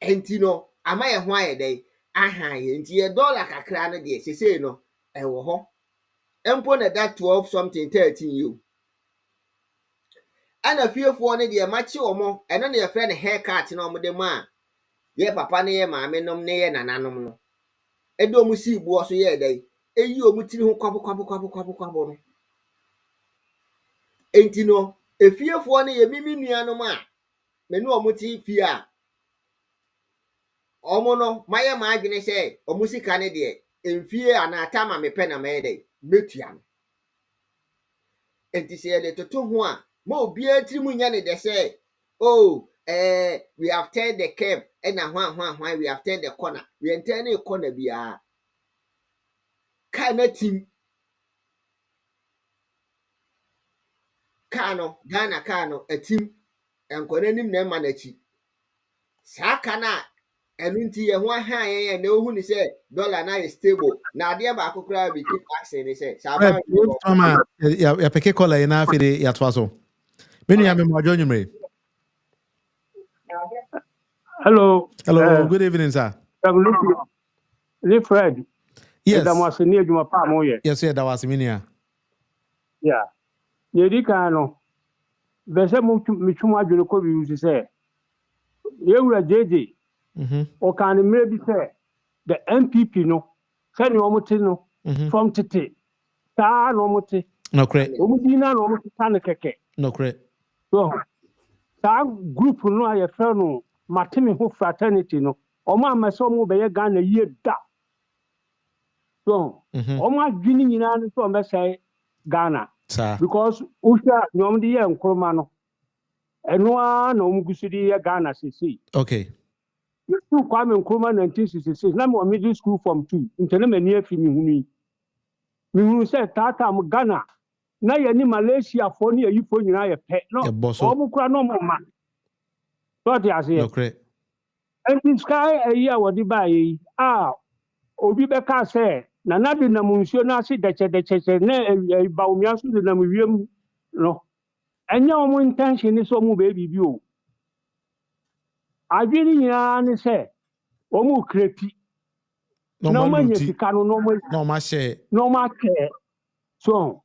And you know, am I a why day? Aha, into $1 cacrana dear, she say no, and wo. Empon at that 12 something 13 you. And a few for any dear match or more, and only a friend haircut in on the man. Ye papa near mamma nom near and animal. E do mu si bo so ye day. E yi o mu tiri ho kwabo. Enti no, efiefo ne ye mimi nuanom a me no omu ti fie a. Omo no maye ma adwene se omu sika ne de emfie anata ma me pe na me dey metua no. Enti se le toto ho a ma obi atiri mu nya ne de se oh we have turned the curve and hwan we have turned the corner. We enter the corner bia. Kana team Kano, Ghana Kano, a team, and Conanim Nema Nachi. Sakana, and into your 1 high and no one say dollar now is stable. Now, dear Baku Crab, we keep asking, they say, Mama, ya peke kola ina fide ya twaso. Menu ya memo join me. Hello. Hello, good evening, sir. Fred. Yes. Da mo ase ne adwuma pa mo ye. Yes, yeah, that was minia. Yeah. Ye di kan no. Be se mo mitwum adwene ko bi usi se. Ye wura jeje. O kan me bi se the MPP no. Se ni omo te no. From tete. Ta no omo te. No correct. Omo di na no omo te tan keke. No correct. So that group no I feel no matemi ho fraternity no. Omo amaso mo be ye Ghana ye da. So omo adwene nyina no so be say Ghana. Sir. Because usha nyom di ye nkroma no. Eno a na omo gusu di ye Ghana sisi. Okay. You Kwame Nkrumah 1966 na me middle school from 2 intene mani afi mi hunu. Mi hunu say tata am Ghana na ye ni Malaysia fo ni ayifo nyina ye pe no omo kura no mo ma. So they are No correct. And this sky a year what the buy obi beka say na na de na munsuo na ase deche na ba omia so de na wiem no enya omo intention ni so omo be bibi o adwini nyina ni say omo kreti no ma nyesika no ma share no ma care so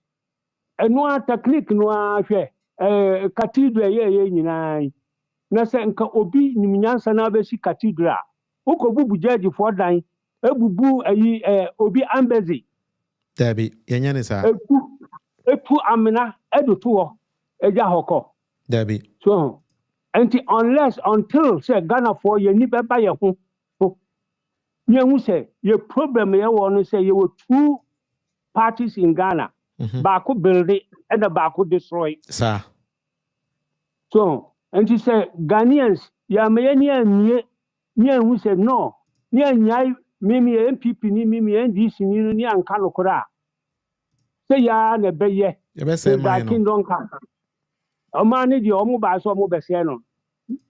eno a technique no a hwe cathedral ye nyina na se nka obi nyinyansa na be si cathedral ukobubu jaji for dan ebubu ayi obi ambezi Dabi yenya ne sa epu amina eduto ho eja hoko Dabi so until say Ghana for ye ni beba ye ho so ye hu say ye problem ye won say ye were two parties in Ghana ba ko build and ba ko destroy sir so and he say Ghanaians ya me ni hu say no ni anyai mimi MPP ni mimi NDC ni anka no kora say ya na beye ye be say man no kingdom come o man ni di o mo ba so mo be say no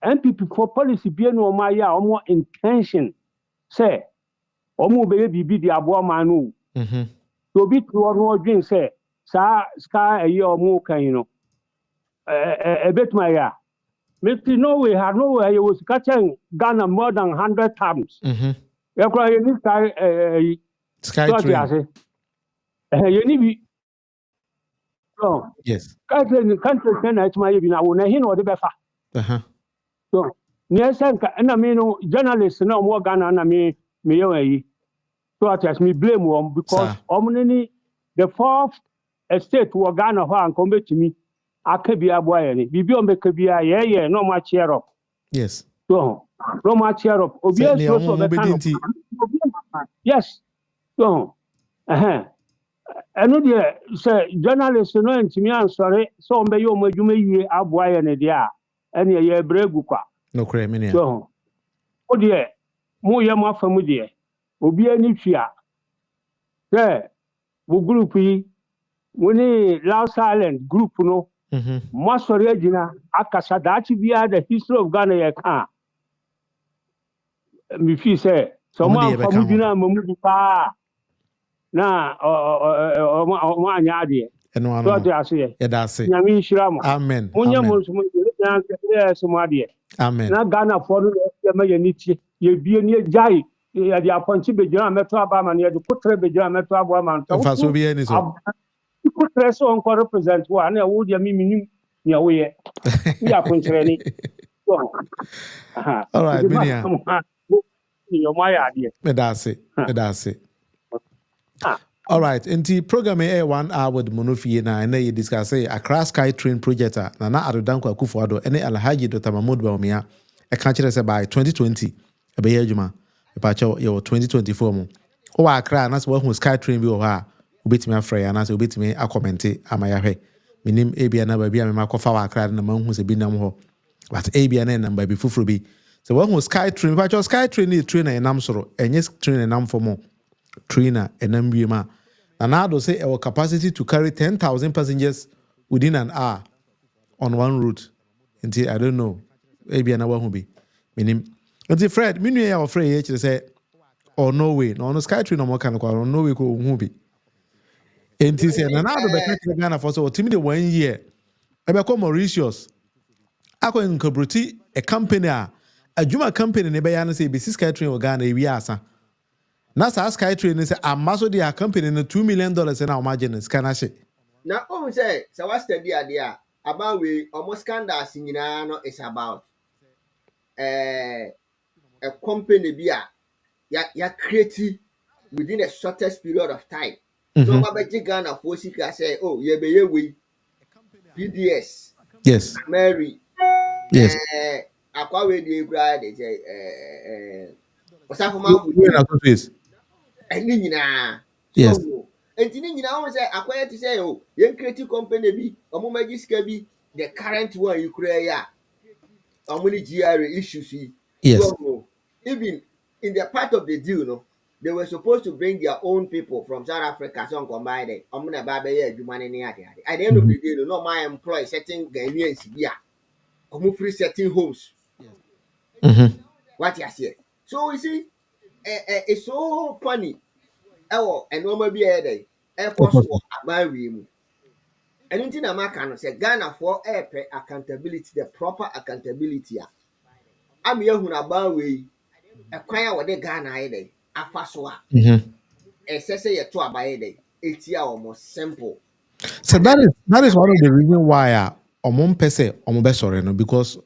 MPP for policy bi no ma ya o mo intention say o mo be bibi di abo man no so bi to no odwin say sa ska ayi o mo kan no betuma ya Mr. Norway had no way he was catching Ghana more than 100 times. You cry you need SkyTrain. You need so yes. SkyTrain country can I my even I will not know the befa. So near Sanka and I mean journalists no more Ghana and me so as me blame one because omni the fourth estate to Ghana and come to me. Akabia boy ni bibi o mekabia ye no ma cheer up yes so no ma cheer up obi so be kan yes so eno de say journalist no ntimi ansore so mbe yo madwuma yie aboa ye ne de a ene ye bregu kwa no kre me ne so o de mo ye mo afamu de obi ani twia say bu group yi woni Loud Silent group no Masori agina akasa dachi bia the history of Ghana ye kan mi fi say so ma famu gina mamu pa na o anya ade eno anu so de ase ye da ase nyame nshira mo amen munya mo so mo ya ke so mo ade amen na Ghana for no ye ma ye nitie ye bie ni jai ye de aponchi be gina meto aba ma ne ye de kutre be gina meto aba ma nta fa so bia ni so kutre so on represent wa na wo de mi minim ya wo ye ya ponchire ni all right minia your my idea that's it all right nti program a 1 hour with Munufie na you discuss Accra SkyTrain Project na Adodanko Akufo-Addo ene Alhaji Dr. Mahmoud Bawumia e kan kire say by 2020 e be adwuma e pa cho yo 2024 mu o wa Accra na so hu SkyTrain bi o ha obetimi afra ya na so obetimi akommente amayahwe minim ebia na ba bia me makofa wa Accra na manhu se bi nam ho but ebia na number bi fufuro bi so when was SkyTrain pa cho SkyTrain ni train na enam soro enye train enam for mo trainer enam wiema na now say our capacity to carry 10,000 passengers within an hour on one route until I don't know ebia na wa hu bi minim until Fred minu ya ofre ye kire say or no way no SkyTrain no mo kan kwa no way ko hu bi enti say na now be take Ghana for so timi de 1 year ebe ko Mauritius akọ nkobroti a company a adwuma company ne be ya na say be SkyTrain o Ghana e wi asa na sa SkyTrain say amaso dia company no $2 million na margins kana she. Na say what study idea about we almost scandals nyina no is about a company bia ya create within a shortest period of time. No matter Ghana for sika say oh ye be we PDS. Yes. Mary. Yes. Akwa we dey grad dey say osafoma face. Any nyina. Yes. Enti ni nyina won say akwa to say oh yen create company bi omo magiska bi the current one you create ya omo ni GR issues. Yes. So even in the part of the deal no they were supposed to bring their own people from South Africa so combine it omo na ba be ya adwuma ne ade at the end of the day no my employ certain Ghanaians bi a free certain homes. What you say? So you see, it's so funny. And normal be a day. Cost about we. And anything I'm can say Ghana for accountability, the proper accountability. I'm here who about we acquire what they Ghana day. A fast one. Say you to about a day. It's almost simple. So that is one of the reasons why pese besore no because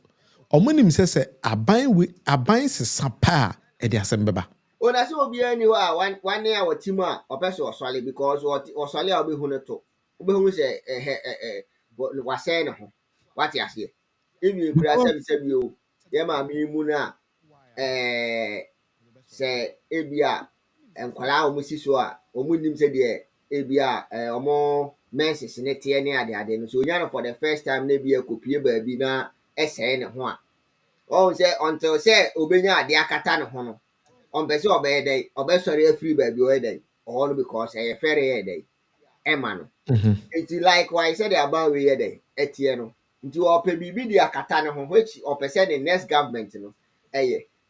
omonim say aban sesapa e de asembeba. Ona so obi anywhere one year our team or person oswale because oswale obi hu to obi hu say was say no what you say if you create say bi o ye ma mi mu na say ebia enkwala o musi so a o mu nim say de ebia omo menses ne tie ne ade no so onya for the first time na bia kopie ba bi na ese ne ho a o say until say obenya ade akata ne ho no on person obey day sorry free baby or day all because I ferry day emano it's likewise said about we day etieno into open bibi dia kata ne ho which or person the next government no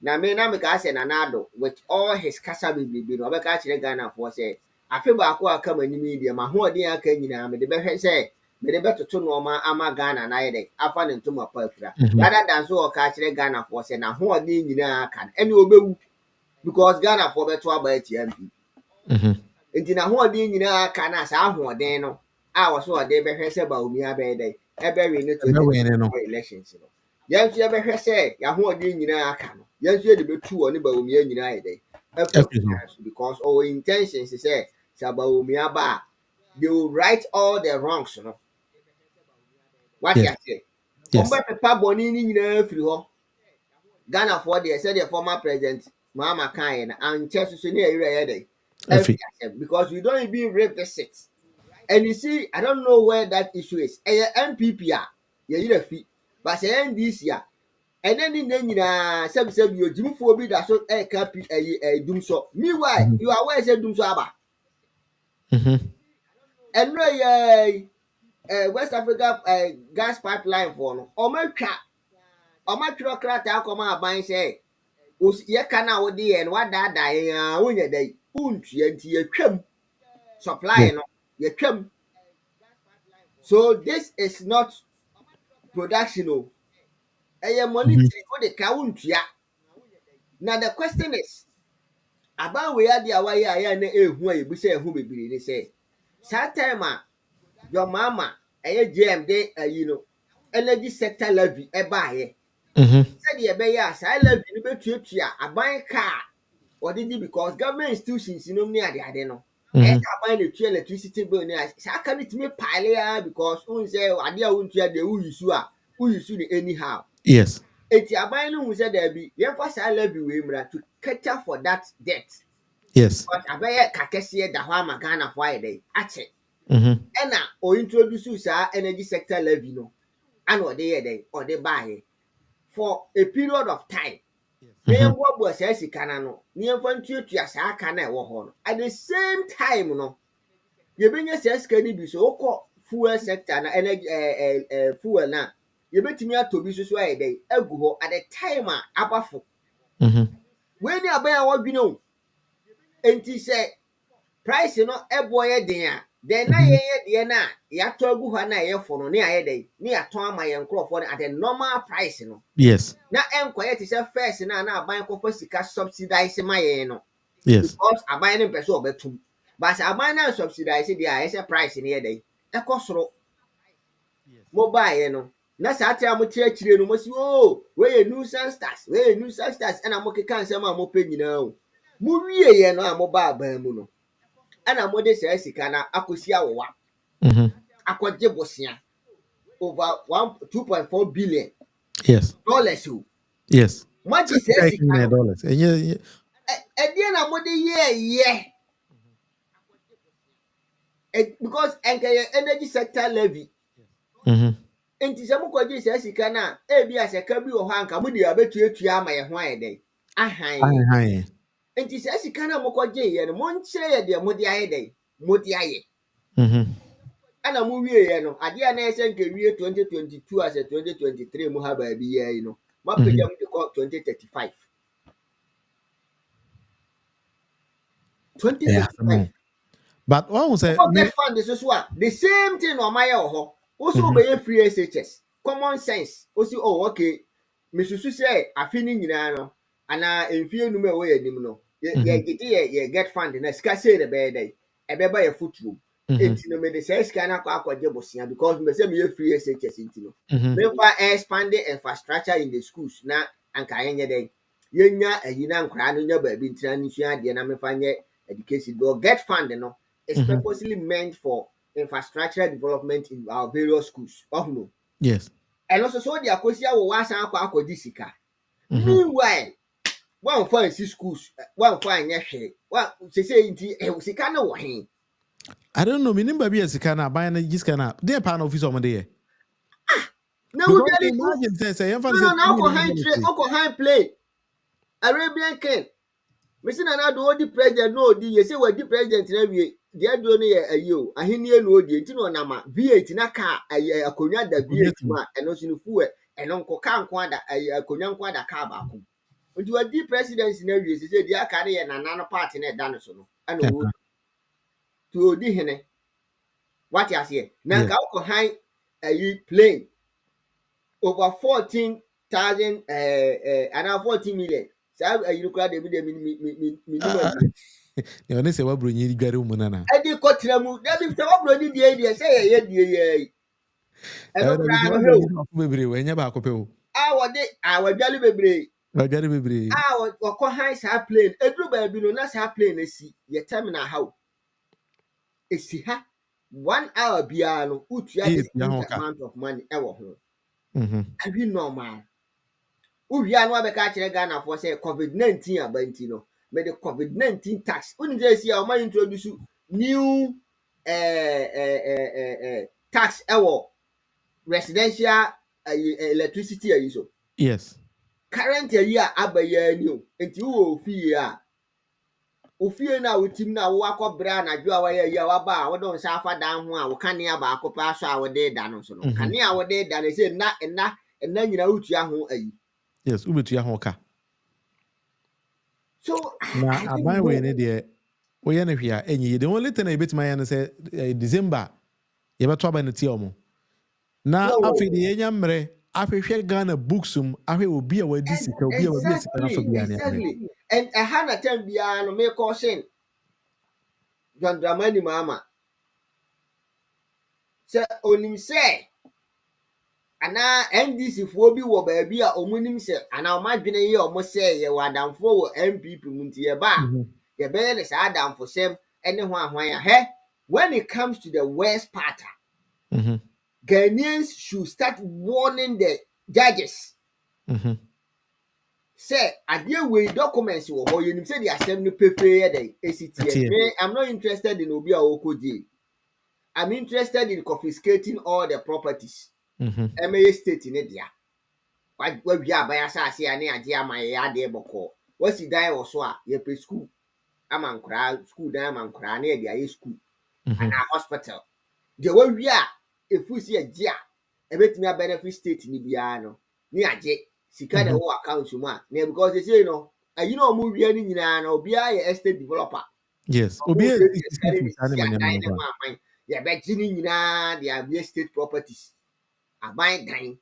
na me na me ka say na nado with all his kasa bibi no obeka kire Ghana for say afi ba ko aka mani media ma ho odin aka nyina me de be hwe say me de betoto no ma ama Ghana na yede afa ne ntoma pafra rather than so o ka kire Ghana for say na ho odin nyina aka ene obewu because Ghana for better about TMP. Enti na ho de nyina aka na sa ahoden no a wo so de be hwe se ba omi abe dey ebe we ne to elections no yan so be hwe se ya ho de nyina aka no yan so de betu wo ne ba omi nyina ayede because our intentions is say ba omi aba they will right all the wrongs no what you say omba pepa boni ni nyina afiri ho Ghana for the said the former president Mama Kain and Chelsea near because we don't even revisit. And you see, I don't know where that issue is. MPP, you fee, but say this year. And then in some you do for me that so a doom so. Meanwhile, you are where said doom so about. And West Africa gas pipeline for no. Or my bureaucrat come out by say. Ye kana wodi en wada da ya wonye dai untua nti ye twam supply no ye twam so this is not production o monetary for the ka untua now the question is about we are there why ya na ehu a yebu say ehu bebiri ni say that time your mama GM dey energy sector levy e ba here said ye be ya say levy ni betuatua aban ka or did because government institutions no near the ade no aban the electricity bill ni say can it me pile because who say ade a wontua de who use ni anyhow yes eti aban no hu say there be ye for say levy we mra to cater for that debt yes but abaye kakese da ho ama Ghana for ide ache na o introduce say energy sector levy no and or dey there or dey buy for a period of time. What was says no near to sa aka na ewo ho no at the same time no you benya says can be so fuel sector na energy fuel na you betimi atobi so aye dey agu ho at the time abafo when you aban wadwene enti say price no eboye den a den na ye de na ya to agu ho na ye fo no ne aye dey ne ya ton ama ye nkrofo at the normal price no yes na enkoye ti say first na aban ko sika subsidize ma ye no Yes. Because a buying person or betum. But a buying subsidize the price in here day. A cost mobile, na saa ate a mote akyire no mo si we nuisance tax and amoke kan se ma mo pe nyina o mo wie ye no a mo ba ban mu no ana mo de saa sika na akosi awowa akogye bosia over 2.4 billion Yes. dollars o Yes. mo de saa sika no dollars. e die na mo de ye because enke energy sector levy enti sɛ mokɔgye saa sika no a ebi asɛka bi wɔ hɔ anka mode abɛtuatua ama yɛ ho ayɛ dɛn ahan enti saa sika no a mokɔgye yɛ no monkyerɛ yɛ deɛ mode ayɛ dɛn mode ayɛ ana mowie yɛ no adeɛ a na ɛsɛ nka wie 2022 asɛ 2023 mu ha baabi yɛ yi no mapagya mu de kɔ 2035 but one say get fund so a the same thing na ɔmayɛ wɔ hɔ also obɛyɛ free SHS common sense osi okay misusu sɛ afi ne nyinaa no ana mfie num a ɛwɔ yɛ anim no yɛ get fund na sika sei na ɛbɛyɛ dɛ ɛbɛba yɛ fotuo enti no mede sɛ sika no akɔgye bosia because me sɛ meyɛ free SHS enti no mefa expand the infrastructure in the schools na anka yɛnyɛ dɛ yɛnya ayi na nkwaraa no nya baabi ntina ne sua adeɛ na mefa nyɛ education do get fund no is purposely meant for infrastructure development in our various schools. Yes. And also so the akosia wo wasan akɔgye sika. Meanwhile, one for schools, one for nyɛ hwɛ. One say nti sika no wɔ he. I don't know, minimum baby sika na buy na sika na. Dey pa na office omo dey. No, we really imagine say no, high play. Arabian King. Mesi na do odi president no odi ye say we di president na wie dia do no ye ayo ahenie no odi enti no na ma V8 na ka akonwa da V8 ma eno so no fuwe eno nkoka nko ada akonwa nko ada ka ba ko odi we di president na wie say dia ka ne ye nana no party na da no so no ana wo to odi hene what you say na ka ko han ayi plane over 14,000 and 14 million. You cry the minimum. You only say what bring you gari umunana. I did cut ramu. That is the opera the idea. Say ye. I don't baby when you back up. Our jolly baby. Gari baby. Our cohines have plane. A group baby no not have plane. A see your terminal how. A see ha 1 hour piano. Which you amount of money ever home. I be normal. We are no abeka kire Ghana for say COVID-19 abanti no me the COVID-19 tax uni dey see our man introduce new tax ewo residential electricity ayi so yes current year abaya ni o enti wo ofie na wotim na wo akobra na dwo awa ya wa ba wo don sa afa dan ho a wo kane aba akopa so a wo de da no so no kane a wo de da na say na nyina wotua ho ayi. Yes, ubetua ho ka. So na aban we ne de we ye ne hwea enyi the only thing I bet my yan say December ye beto aban ne tie omo na afi de yenya mre ahwehwe Ghana booksum ahwe obi a wadi sika obi a wadi sika na so bia ne exactly and I had a time bia no me caution John Dramani mama say onim say ana NDC fo bi wo ba bi a omunim se ana o madwene ye o mo se ye wadamfo wo MPP munti ye ba ye be le sa adamfo sem ene ho ahwan ya he when it comes to the worst part Ghanaians should start warning the judges say ade we documents wo ho ye nim say the assembly pepe ye dey ACT I'm not interested in obi a okoji I'm interested in confiscating all the properties MA state in India. What we are by assassin and idea my idea boko. What's the die or so? Ye pay school. I'm on crowd, school dam and cran near the school and a hospital. The way we are, if we see a dear, a bit me a benefit state in Ibiano, near J. Sika the whole account to man. Because they say, you know, movie any or be a estate developer. Yes, obi yeah, but the estate properties. I buy dying.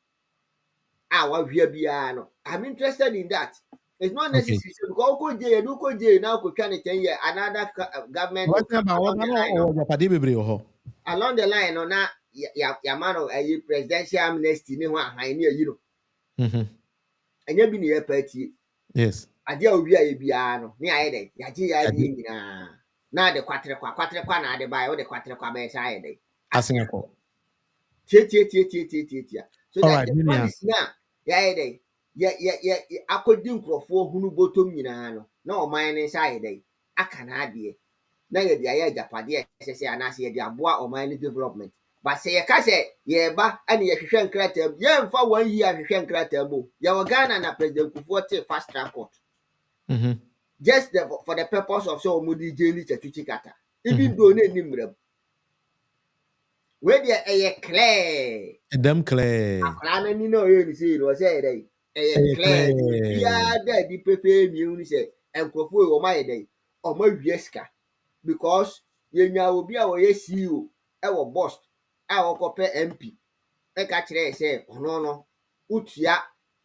I'm interested in that. It's not necessary because go jail, do go jail now. Go try 10 years. Another government will come along the line. Along the line, or not, your man of a presidential amnesty. No one, I near you. And you've been here, petty. Yes. I deal with a piano. Near a day. Now the quattro na the buy or the quattro side. I sing a call. So all that right, the one is now, yeah, I could do for who bottom no mine inside day. I can add ye. Now you're the idea Japan, say, and I say the aboa or mine development. But say a casse, yeah, but and you shank crater, yeah, for 1 year, you shank crater, your Ghana and a president could fast transport. Just for the purpose of so moody jelly to Chicata. Even though name them. Where there a clear. Them clear. I know you see it was a clear. Yeah, that the prefer you say, and prefer my day or my yeska. Because you will be our SU, our boss, our copper MP. I catch say, oh no, Utia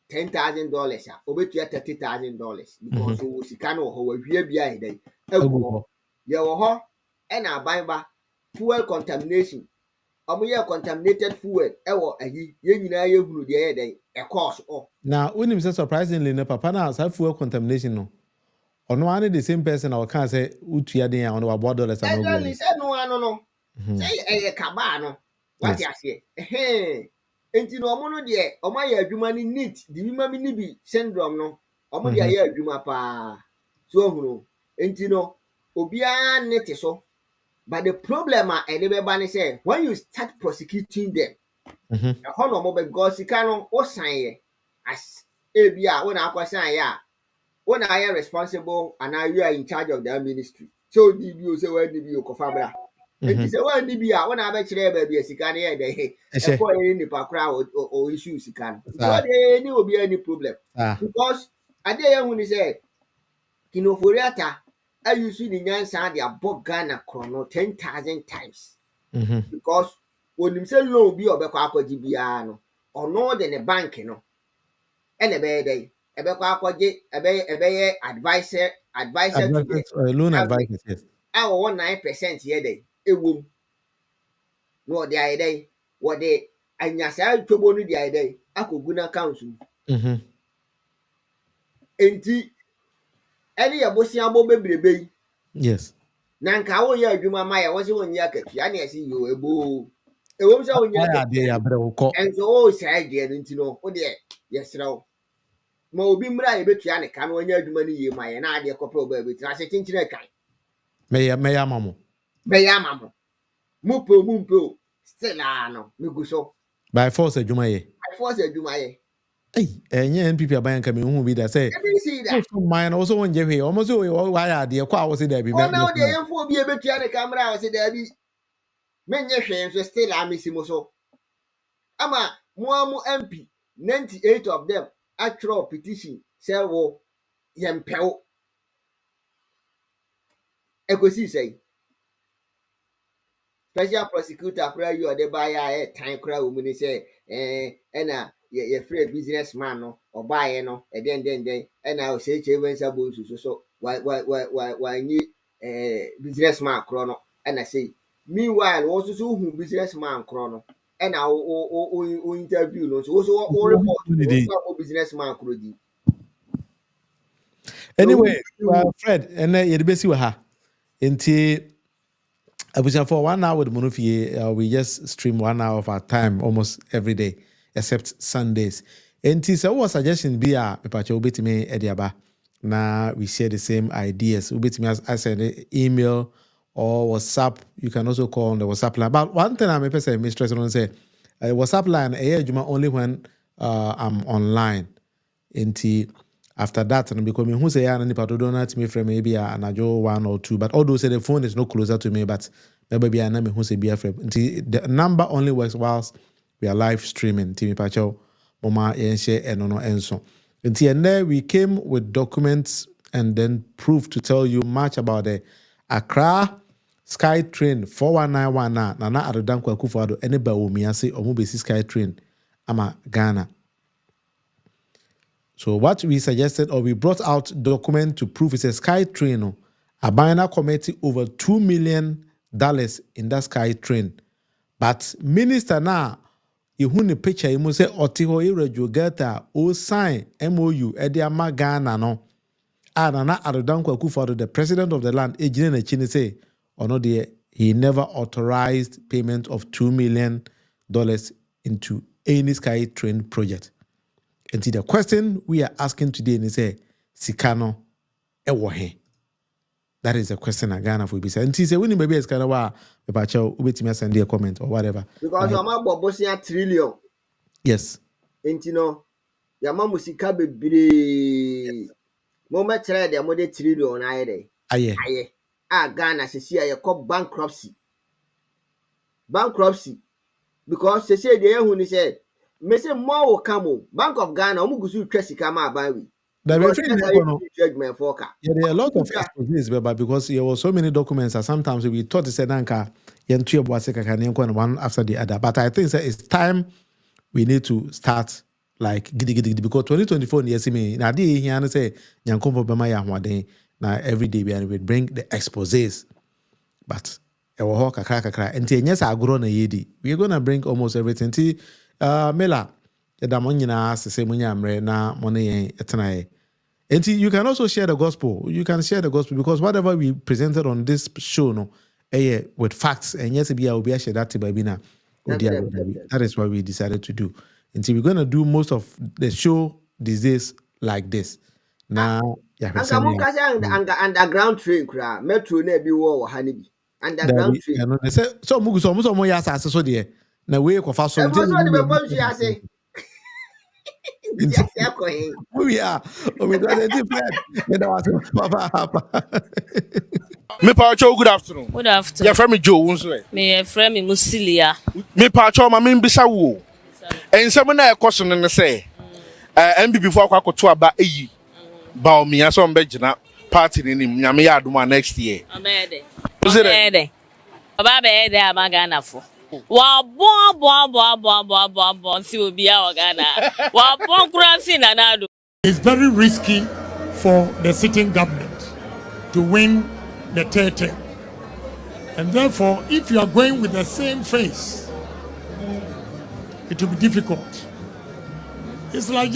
$10,000, over to $30,000 because you was cano who will be a day. Your and I buy back fuel contamination. Contaminated fuel. Now, when you say surprisingly, no papa now have fuel contamination no. Or no one the same person I can't say utia dey on about dollars and no. Say a cabano. What you say? Enti no omo no de omo ya adwuma ni neat di bima mi ni bi syndrome no omo de ya adwuma pa so ohuru enti no obia net so. But the problem is say when you start prosecuting them, because you cannot sign as ABR when I sign when I am responsible and now you are in charge of the ministry. So did you say when did you confabra? And you say when did you when I bet you baby as you can hear the for any crowd or issues you can. So there will be any problem because I dare when you say Kinoforiata. I usually answer the above Ghana chrono 10,000 times. Because when you say loan be obeko GBR or no than a bank, and a bad day, a beko advisor loan advisor, yes. Our 19% here day, a womb. No, the idea, what they and yasa to boni the idea, I could guna council. Enti any abosiamo baby. Yes. Nanka wo ya adwuma ma ya wo se won ya katua na ese yo ebo e wo se won ya katua enzo o sai de no ntino wo de yesra wo ma obi mra ye betua ne ka no nya adwuma ni ye ma ye na ade kope oba betua ase kinchire kan me ya mamo mu po still no me guso by force adwuma ye hey enye NPP aban ka me hu bi da say so mine also won je hwe almost why ade kwa wo se da bi me na de yemfo bi e betua ne camera wo se da bi menye hwe so still amisi so ama mu MP 98 of them actual petition say wo yempeo ekosi say special prosecutor kura you or the buyer time kura wo ni say na ye free businessman no or buy no then na o say chewen sabo so why ni businessman kro no na say meanwhile also so who businessman kro no na o interview no so report o businessman kro di anyway Fred and you be see ha enti abuja for 1 hour with Munufie we just stream 1 hour of our time almost every day except Sundays. And so what suggestion be a mepacha obetime ediaba na we share the same ideas. Obetime as an email or WhatsApp. You can also call on the WhatsApp line. But one thing I'm say mistress on say WhatsApp line only when I'm online. And after that, and because who say I need to donate me from maybe an ajo 1 or 2. But although say the phone is no closer to me, but maybe I know who say be afraid. The number only works whilst we are live streaming. Timi Pacho, Mama Yenche, and no Enso. And there we came with documents and then proof to tell you much about the Accra SkyTrain 4191 na adodan kwa kufuado anybody will me say or mobile SkyTrain ama Ghana. So what we suggested, or we brought out document to prove, is a SkyTrain. A binary committee over $2 million in that SkyTrain. But minister now, you who the picture, you must say, Otiho Irregulata, O sign MOU, Ediama Ghana, no. And Nana Adodankwa Akufo-Addo, the president of the land, Ejine Chini say, or no, he never authorized payment of $2 million into any SkyTrain project. And the question we are asking today is say, Sikano Ewohe. That is the question I Ghana for be said. And he said, when you maybe kind of wa, ubetimi send a comment or whatever. Because Yama Bobosia trillion. Yes. And you know, Yama Musika be Moma tried their mother trillion aye. Aye. Ghana says here call bankruptcy. Bankruptcy. Because they say the who said, me say more will come. Bank of Ghana, Omugusu Tresikama Bawi. There are a lot of exposés, but because there were so many documents that sometimes we thought it's a danka, one after the other. But I think it's time we need to start like giddy because 2024 years me now the say now every day we bring the exposés, but and yes, I grow na yedi. We're gonna bring almost everything. Mela, na money etana. And you can also share the gospel. You can share the gospel because whatever we presented on this show, no, with facts, and yes, we will be share that by Bina. That is what we decided to do. And so we're gonna do most of the show these days like this. Now, underground train, metro nebi war Hanibi. Underground train. They say so. Mugu mo yasa so there. Na we ko fa so. We are. We don't different. Me Pacho, good afternoon. Good afternoon. Your friend Joe, won't say. Me friend Musilia. Me Pacho, my main Bissawo. And someone I question and say, MB before I could to about a bow me as on Benjamin party in him, Yamiaduma next year. I'm ready. Baba be there, Magana for. Wa bon, see will be our Ghana. Wa bon grafin anado. It's very risky for the sitting government to win the third term. And therefore, if you are going with the same face, it will be difficult. It's like